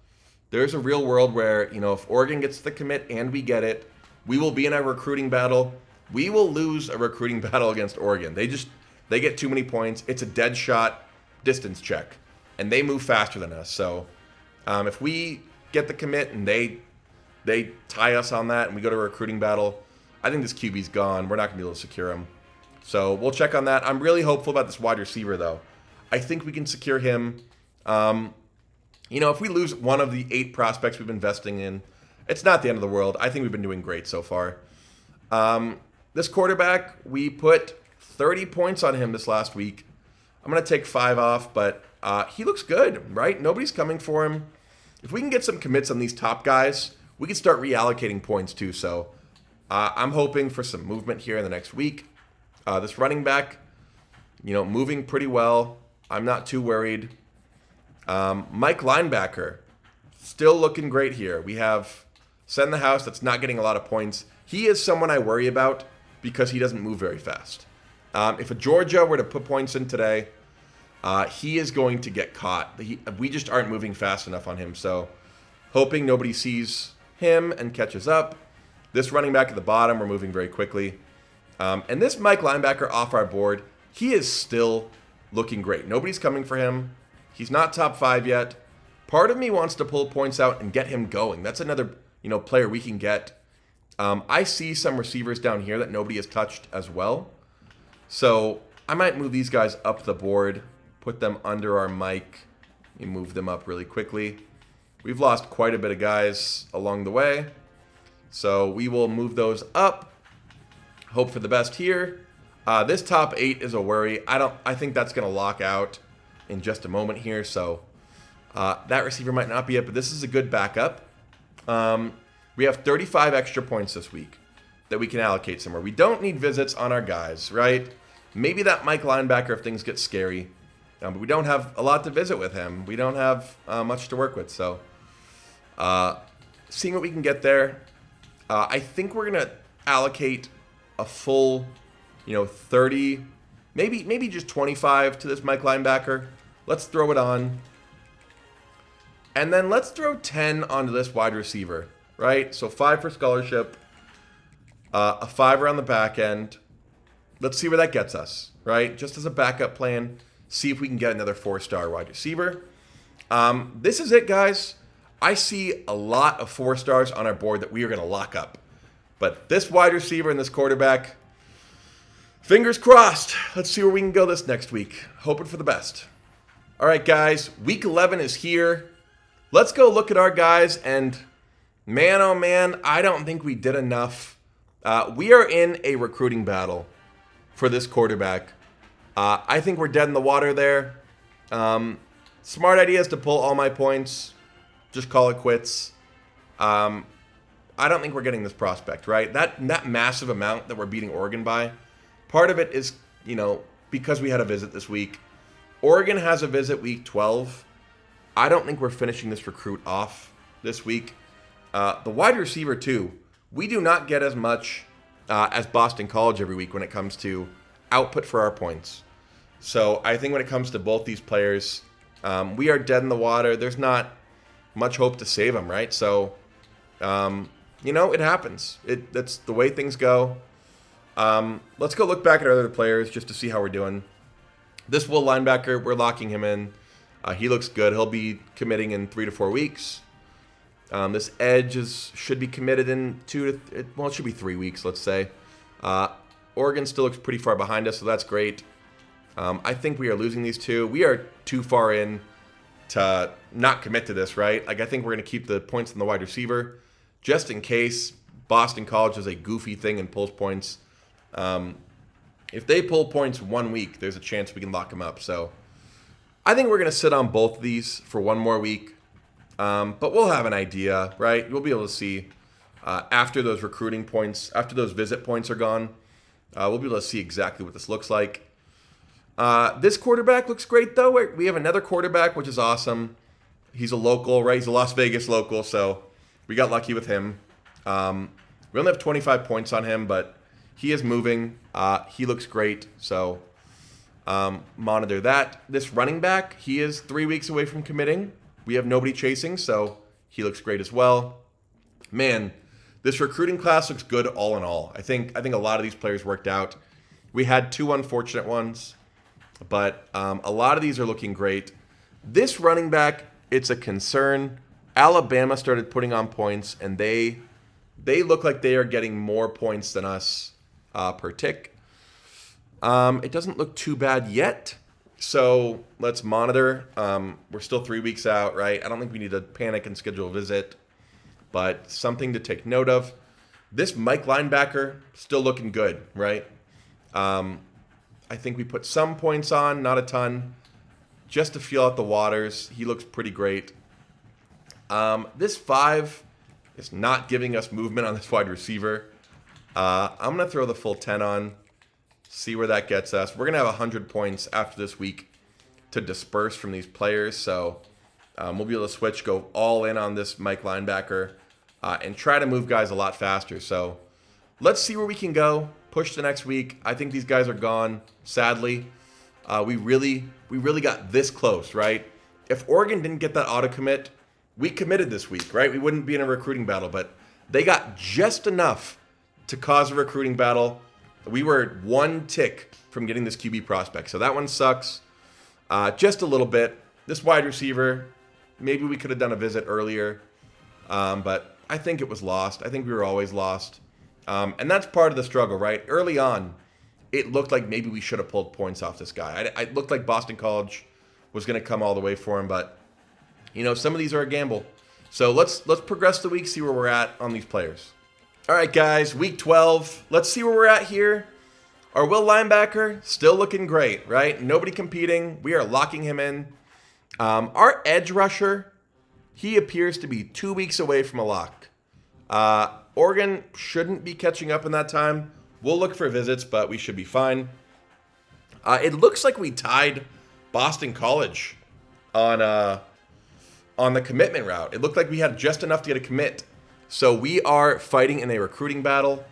A: There's a real world where, if Oregon gets the commit and we get it, we will be in a recruiting battle. We will lose a recruiting battle against Oregon. They get too many points. It's a dead shot distance check, and they move faster than us. So if we get the commit and they tie us on that and we go to a recruiting battle, I think this QB's gone. We're not going to be able to secure him. So we'll check on that. I'm really hopeful about this wide receiver, though. I think we can secure him. If we lose one of the 8 prospects we've been investing in, it's not the end of the world. I think we've been doing great so far. This quarterback, we put 30 points on him this last week. I'm going to take 5 off, but he looks good, right? Nobody's coming for him. If we can get some commits on these top guys, we can start reallocating points too. So I'm hoping for some movement here in the next week. This running back, moving pretty well. I'm not too worried. Mike linebacker, still looking great here. We have Send the House that's not getting a lot of points. He is someone I worry about because he doesn't move very fast. If a Georgia were to put points in today, he is going to get caught. We just aren't moving fast enough on him. So hoping nobody sees him and catches up. This running back at the bottom, we're moving very quickly. And this Mike linebacker off our board, he is still looking great. Nobody's coming for him. He's not top 5 yet. Part of me wants to pull points out and get him going. That's another player we can get. I see some receivers down here that nobody has touched as well. So I might move these guys up the board, put them under our mic, and move them up really quickly. We've lost quite a bit of guys along the way. So we will move those up. Hope for the best here. This top 8 is a worry. I think that's going to lock out in just a moment here. So that receiver might not be it, but this is a good backup. We have 35 extra points this week that we can allocate somewhere. We don't need visits on our guys, right? Maybe that Mike linebacker if things get scary. But we don't have a lot to visit with him. We don't have much to work with. So seeing what we can get there. I think we're going to allocate a full, 30, maybe just 25 to this Mike linebacker. Let's throw it on. And then let's throw 10 onto this wide receiver, right? So 5 for scholarship, a 5 on the back end. Let's see where that gets us, right? Just as a backup plan, see if we can get another 4-star wide receiver. This is it, guys. I see a lot of 4 stars on our board that we are going to lock up. But this wide receiver and this quarterback, fingers crossed. Let's see where we can go this next week. Hoping for the best. All right, guys. Week 11 is here. Let's go look at our guys. And man, oh man, I don't think we did enough. We are in a recruiting battle for this quarterback. I think we're dead in the water there. Smart idea is to pull all my points. Just call it quits. I don't think we're getting this prospect, right? That massive amount that we're beating Oregon by, part of it is, because we had a visit this week. Oregon has a visit week 12. I don't think we're finishing this recruit off this week. The wide receiver, too. We do not get as much as Boston College every week when it comes to output for our points. So I think when it comes to both these players, we are dead in the water. There's not much hope to save them, right? So, it happens. That's the way things go. Let's go look back at our other players just to see how we're doing. This Will linebacker, we're locking him in. He looks good. He'll be committing in 3 to 4 weeks. This edge should be committed in it should be 3 weeks, let's say. Oregon still looks pretty far behind us, so that's great. I think we are losing these two. We are too far in. to not commit to this, right? Like, I think we're going to keep the points on the wide receiver just in case Boston College does a goofy thing and pulls points. If they pull points 1 week, there's a chance we can lock them up. So I think we're going to sit on both of these for 1 more week. But we'll have an idea, right? We'll be able to see after those recruiting points, after those visit points are gone, we'll be able to see exactly what this looks like. This quarterback looks great, though. We have another quarterback, which is awesome. He's a local, right? He's a Las Vegas local, so we got lucky with him. We only have 25 points on him, but he is moving. He looks great, so monitor that. This running back, he is 3 weeks away from committing. We have nobody chasing, so he looks great as well. Man, this recruiting class looks good all in all. I think a lot of these players worked out. We had 2 unfortunate ones, but a lot of these are looking great. This running back, it's a concern. Alabama started putting on points, and they look like they are getting more points than us per tick. It doesn't look too bad yet, so let's monitor. We're still 3 weeks out, right? I don't think we need to panic and schedule a visit, but something to take note of. This Mike linebacker, still looking good, right? I think we put some points on, not a ton, just to feel out the waters. He looks pretty great. This 5 is not giving us movement on this wide receiver. I'm going to throw the full 10 on, see where that gets us. We're going to have 100 points after this week to disperse from these players, so we'll be able to switch, go all in on this Mike linebacker, and try to move guys a lot faster. So let's see where we can go. Push to next week. I think these guys are gone, sadly. We really got this close, right? If Oregon didn't get that auto commit, we committed this week, right? We wouldn't be in a recruiting battle, but they got just enough to cause a recruiting battle. We were 1 tick from getting this QB prospect, so that one sucks just a little bit. This wide receiver, maybe we could have done a visit earlier, but I think it was lost. I think we were always lost. And that's part of the struggle, right? Early on, it looked like maybe we should have pulled points off this guy. It looked like Boston College was going to come all the way for him, but some of these are a gamble. So let's progress the week, see where we're at on these players. All right, guys, week 12. Let's see where we're at here. Our Will linebacker, still looking great, right? Nobody competing. We are locking him in. Our edge rusher, he appears to be 2 weeks away from a lock. Oregon shouldn't be catching up in that time. We'll look for visits, but we should be fine. It looks like we tied Boston College on the commitment route. It looked like we had just enough to get a commit. So we are fighting in a recruiting battle.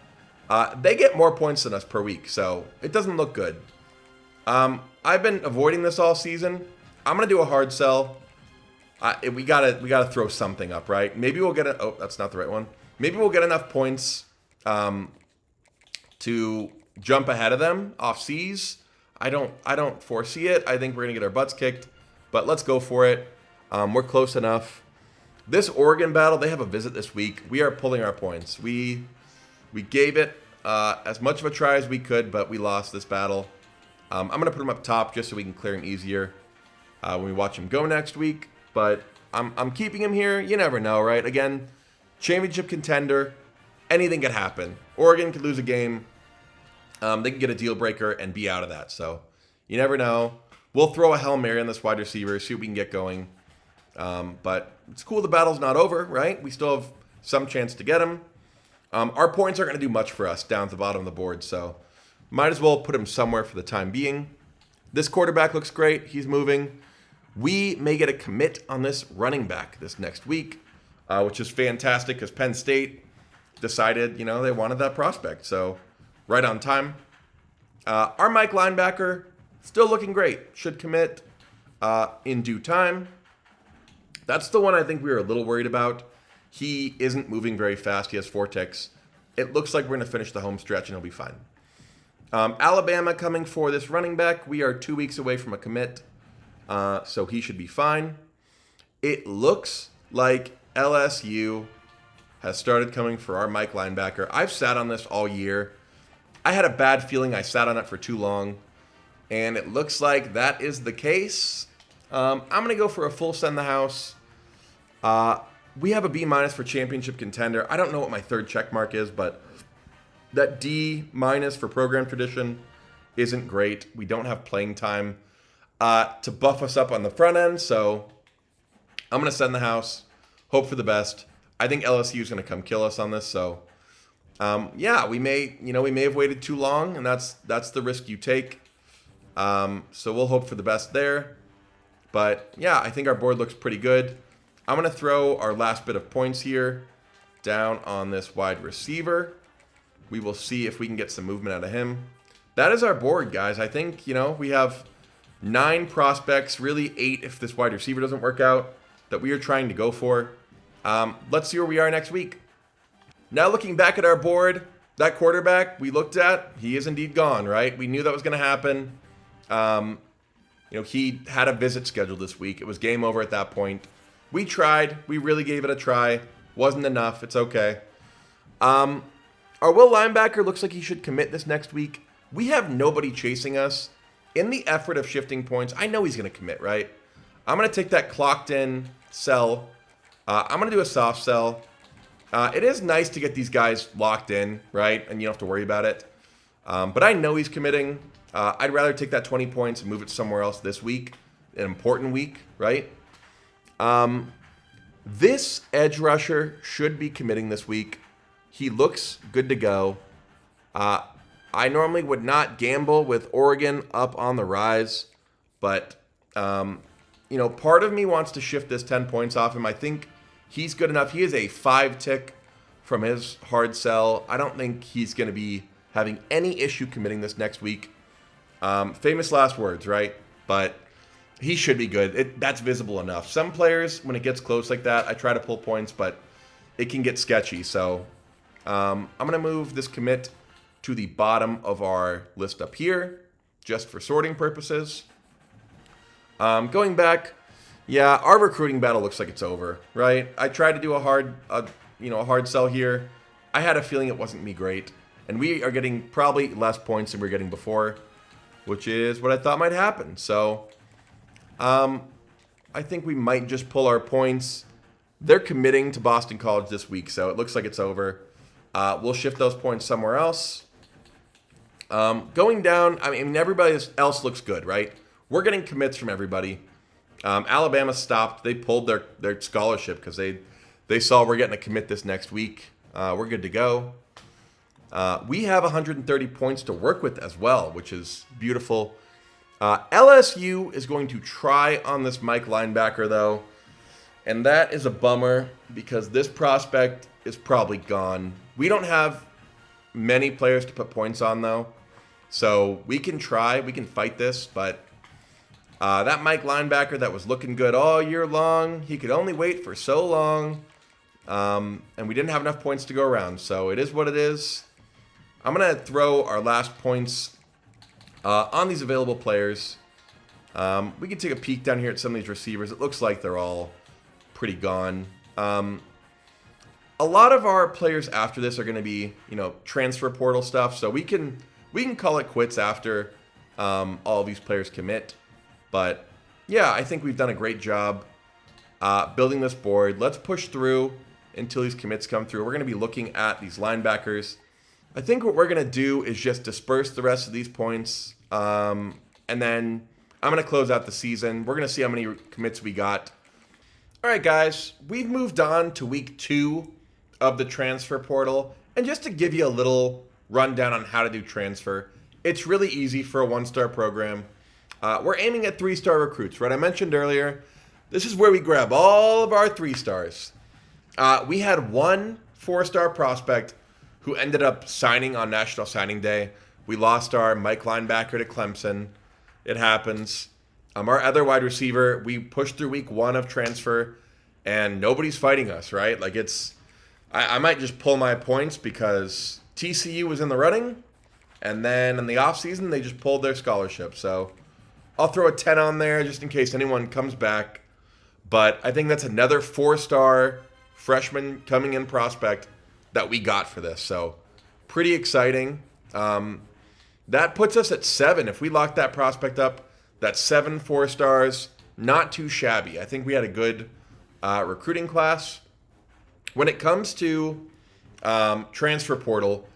A: They get more points than us per week, so it doesn't look good. I've been avoiding this all season. I'm gonna do a hard sell. We gotta throw something up, right? Maybe we'll get that's not the right one. Maybe we'll get enough points to jump ahead of them off C's. I don't foresee it. I think we're gonna get our butts kicked, but let's go for it. We're close enough. This Oregon battle, they have a visit this week. We are pulling our points. We gave it as much of a try as we could, but we lost this battle. I'm gonna put him up top just so we can clear him easier when we watch him go next week. But I'm keeping him here. You never know, right? Again, championship contender. Anything could happen. Oregon could lose a game. They could get a deal breaker and be out of that. So you never know. We'll throw a Hail Mary on this wide receiver, see what we can get going. But it's cool the battle's not over, right? We still have some chance to get him. Our points aren't going to do much for us down at the bottom of the board, so might as well put him somewhere for the time being. This quarterback looks great. He's moving. We may get a commit on this running back this next week, which is fantastic because Penn State decided, they wanted that prospect. So right on time. Our Mike linebacker, still looking great. Should commit in due time. That's the one I think we were a little worried about. He isn't moving very fast. He has 4 ticks. It looks like we're going to finish the home stretch and he'll be fine. Alabama coming for this running back. We are 2 weeks away from a commit, so he should be fine. It looks like LSU has started coming for our Mike linebacker. I've sat on this all year. I had a bad feeling I sat on it for too long, and it looks like that is the case. I'm going to go for a full send the house. We have a B- for championship contender. I don't know what my third check mark is, but that D- for program tradition isn't great. We don't have playing time to buff us up on the front end, so I'm going to send the house. Hope for the best. I think LSU is going to come kill us on this, so yeah, we may have waited too long, and that's the risk you take. So we'll hope for the best there. But yeah, I think our board looks pretty good. I'm going to throw our last bit of points here down on this wide receiver. We will see if we can get some movement out of him. That is our board, guys. I think, we have 9 prospects, really 8 if this wide receiver doesn't work out, that we are trying to go for. Let's see where we are next week. Now looking back at our board, that quarterback we looked at, he is indeed gone, right? We knew that was going to happen. He had a visit scheduled this week. It was game over at that point. We tried. We really gave it a try. Wasn't enough. It's okay. Our Will linebacker looks like he should commit this next week. We have nobody chasing us. In the effort of shifting points, I know he's going to commit, right? I'm going to take that clocked in sell. I'm going to do a soft sell. It is nice to get these guys locked in, right? And you don't have to worry about it. But I know he's committing. I'd rather take that 20 points and move it somewhere else this week. An important week, right? This edge rusher should be committing this week. He looks good to go. I normally would not gamble with Oregon up on the rise, but part of me wants to shift this 10 points off him. I think he's good enough. He is a 5 tick from his hard sell. I don't think he's going to be having any issue committing this next week. Famous last words, right? But he should be good. That's visible enough. Some players, when it gets close like that, I try to pull points, but it can get sketchy. So I'm going to move this commit to the bottom of our list up here, just for sorting purposes. Going back, yeah, our recruiting battle looks like it's over, right? I tried to do a hard sell here. I had a feeling it wasn't me great, and we are getting probably less points than we were getting before, which is what I thought might happen. So, I think we might just pull our points. They're committing to Boston College this week, so it looks like it's over. We'll shift those points somewhere else. Going down, everybody else looks good, right? We're getting commits from everybody. Alabama stopped. They pulled their scholarship because they saw we're getting a commit this next week. We're good to go. We have 130 points to work with as well, which is beautiful. LSU is going to try on this Mike linebacker, though. And that is a bummer because this prospect is probably gone. We don't have many players to put points on, though. So we can try. We can fight this. But that Mike linebacker that was looking good all year long, he could only wait for so long. And we didn't have enough points to go around. So it is what it is. I'm going to throw our last points on these available players. We can take a peek down here at some of these receivers. It looks like they're all pretty gone. A lot of our players after this are going to be, transfer portal stuff. So we can call it quits after all of these players commit. But yeah, I think we've done a great job building this board. Let's push through until these commits come through. We're going to be looking at these linebackers. I think what we're going to do is just disperse the rest of these points. And then I'm going to close out the season. We're going to see how many commits we got. All right, guys, we've moved on to week 2 of the transfer portal. And just to give you a little rundown on how to do transfer, it's really easy for a 1-star program. We're aiming at 3-star recruits, right? I mentioned earlier, this is where we grab all of our 3-stars. We had one 4-star prospect who ended up signing on National Signing Day. We lost our Mike linebacker to Clemson. It happens. Our other wide receiver, we pushed through week 1 of transfer, and nobody's fighting us, right? Like I might just pull my points because TCU was in the running, and then in the offseason, they just pulled their scholarship. So I'll throw a 10 on there just in case anyone comes back. But I think that's another 4-star freshman coming in prospect that we got for this. So pretty exciting. That puts us at 7. If we lock that prospect up, that's 7 4-stars. not too shabby. I think we had a good recruiting class. When it comes to transfer portal,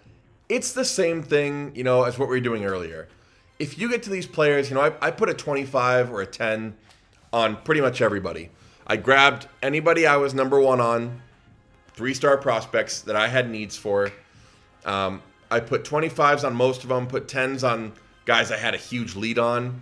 A: it's the same thing, as what we were doing earlier. If you get to these players, I put a 25 or a 10 on pretty much everybody. I grabbed anybody I was number one on, 3-star prospects that I had needs for. I put 25s on most of them, put 10s on guys I had a huge lead on.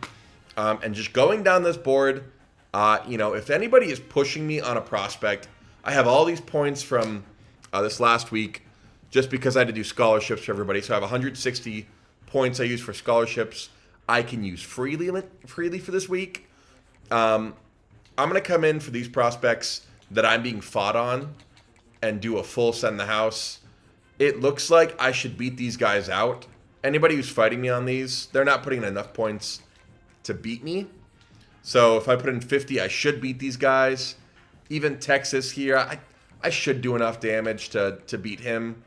A: And just going down this board, if anybody is pushing me on a prospect, I have all these points from this last week just because I had to do scholarships for everybody. So I have 160 points I use for scholarships I can use freely for this week. I'm going to come in for these prospects that I'm being fought on and do a full send the house. It looks like I should beat these guys out. Anybody who's fighting me on these, they're not putting in enough points to beat me. So if I put in 50, I should beat these guys. Even Texas here, I should do enough damage to beat him.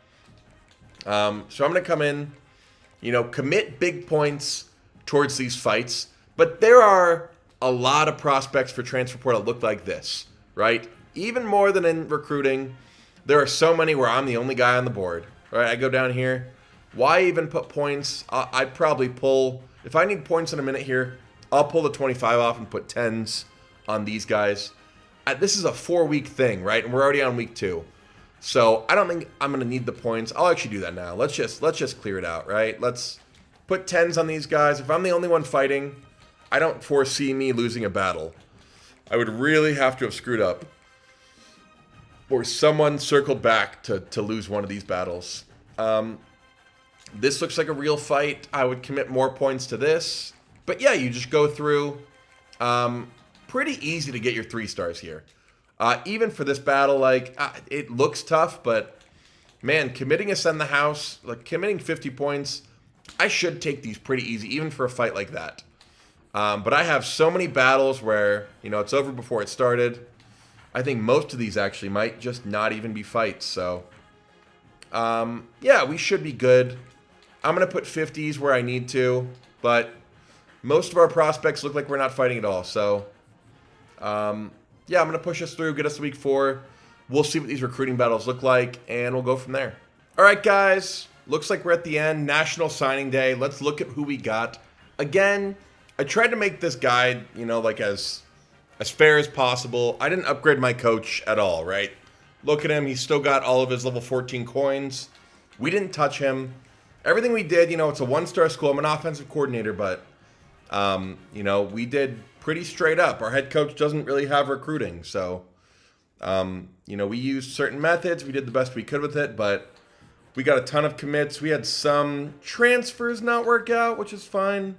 A: So I'm going to come in, commit big points towards these fights. But there are a lot of prospects for transfer portal that look like this, right? Even more than in recruiting, there are so many where I'm the only guy on the board, right? I go down here. Why even put points? I'd probably pull, if I need points in a minute here, I'll pull the 25 off and put 10s on these guys. This is a 4-week thing, right? And we're already on week 2. So I don't think I'm going to need the points. I'll actually do that now. Let's just clear it out, right? Let's put 10s on these guys. If I'm the only one fighting, I don't foresee me losing a battle. I would really have to have screwed up, or someone circled back to lose one of these battles. This looks like a real fight. I would commit more points to this. But yeah, you just go through. Pretty easy to get your 3 stars here. Even for this battle, it looks tough, but man, committing a send the house, committing 50 points, I should take these pretty easy, even for a fight like that. But I have so many battles where, it's over before it started. I think most of these actually might just not even be fights. So, yeah, we should be good. I'm going to put 50s where I need to, but most of our prospects look like we're not fighting at all. So, yeah, I'm going to push us through, get us to week 4. We'll see what these recruiting battles look like, and we'll go from there. All right, guys. Looks like we're at the end. National Signing Day. Let's look at who we got. Again, I tried to make this guide, as fair as possible. I didn't upgrade my coach at all, right? Look at him. He's still got all of his level 14 coins. We didn't touch him. Everything we did, it's a 1-star school. I'm an offensive coordinator, but, we did pretty straight up. Our head coach doesn't really have recruiting. So, we used certain methods. We did the best we could with it, but we got a ton of commits. We had some transfers not work out, which is fine.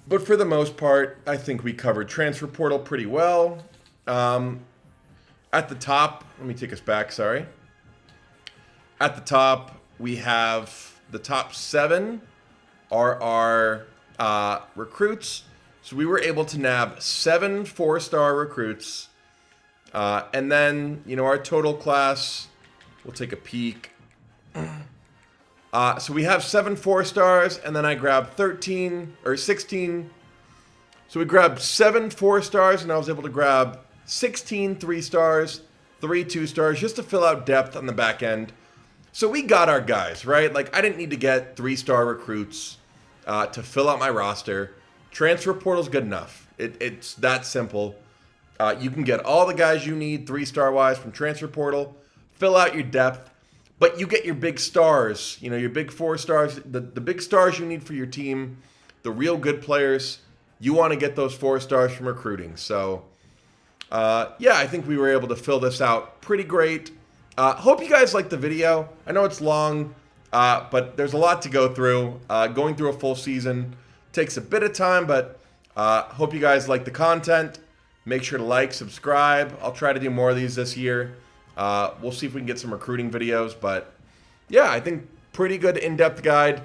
A: But for the most part, I think we covered transfer portal pretty well. At the top, let me take us back, sorry. At the top, we have the top 7 are our recruits. So we were able to nab 7 4-star recruits. And then, our total class, we'll take a peek. So we have 7 4-stars, and then I grabbed 16. So we grabbed 7 4-stars, and I was able to grab 16 3-stars, 3 2-stars, just to fill out depth on the back end. So we got our guys, right? I didn't need to get 3-star recruits to fill out my roster. Transfer portal's good enough. It's that simple. You can get all the guys you need 3-star wise from transfer portal, fill out your depth. But you get your big stars, your big 4 stars, the big stars you need for your team, the real good players. You want to get those 4 stars from recruiting. So, yeah, I think we were able to fill this out pretty great. Hope you guys liked the video. I know it's long, but there's a lot to go through. Going through a full season takes a bit of time, but hope you guys like the content. Make sure to like, subscribe. I'll try to do more of these this year. We'll see if we can get some recruiting videos, but yeah, I think pretty good in-depth guide.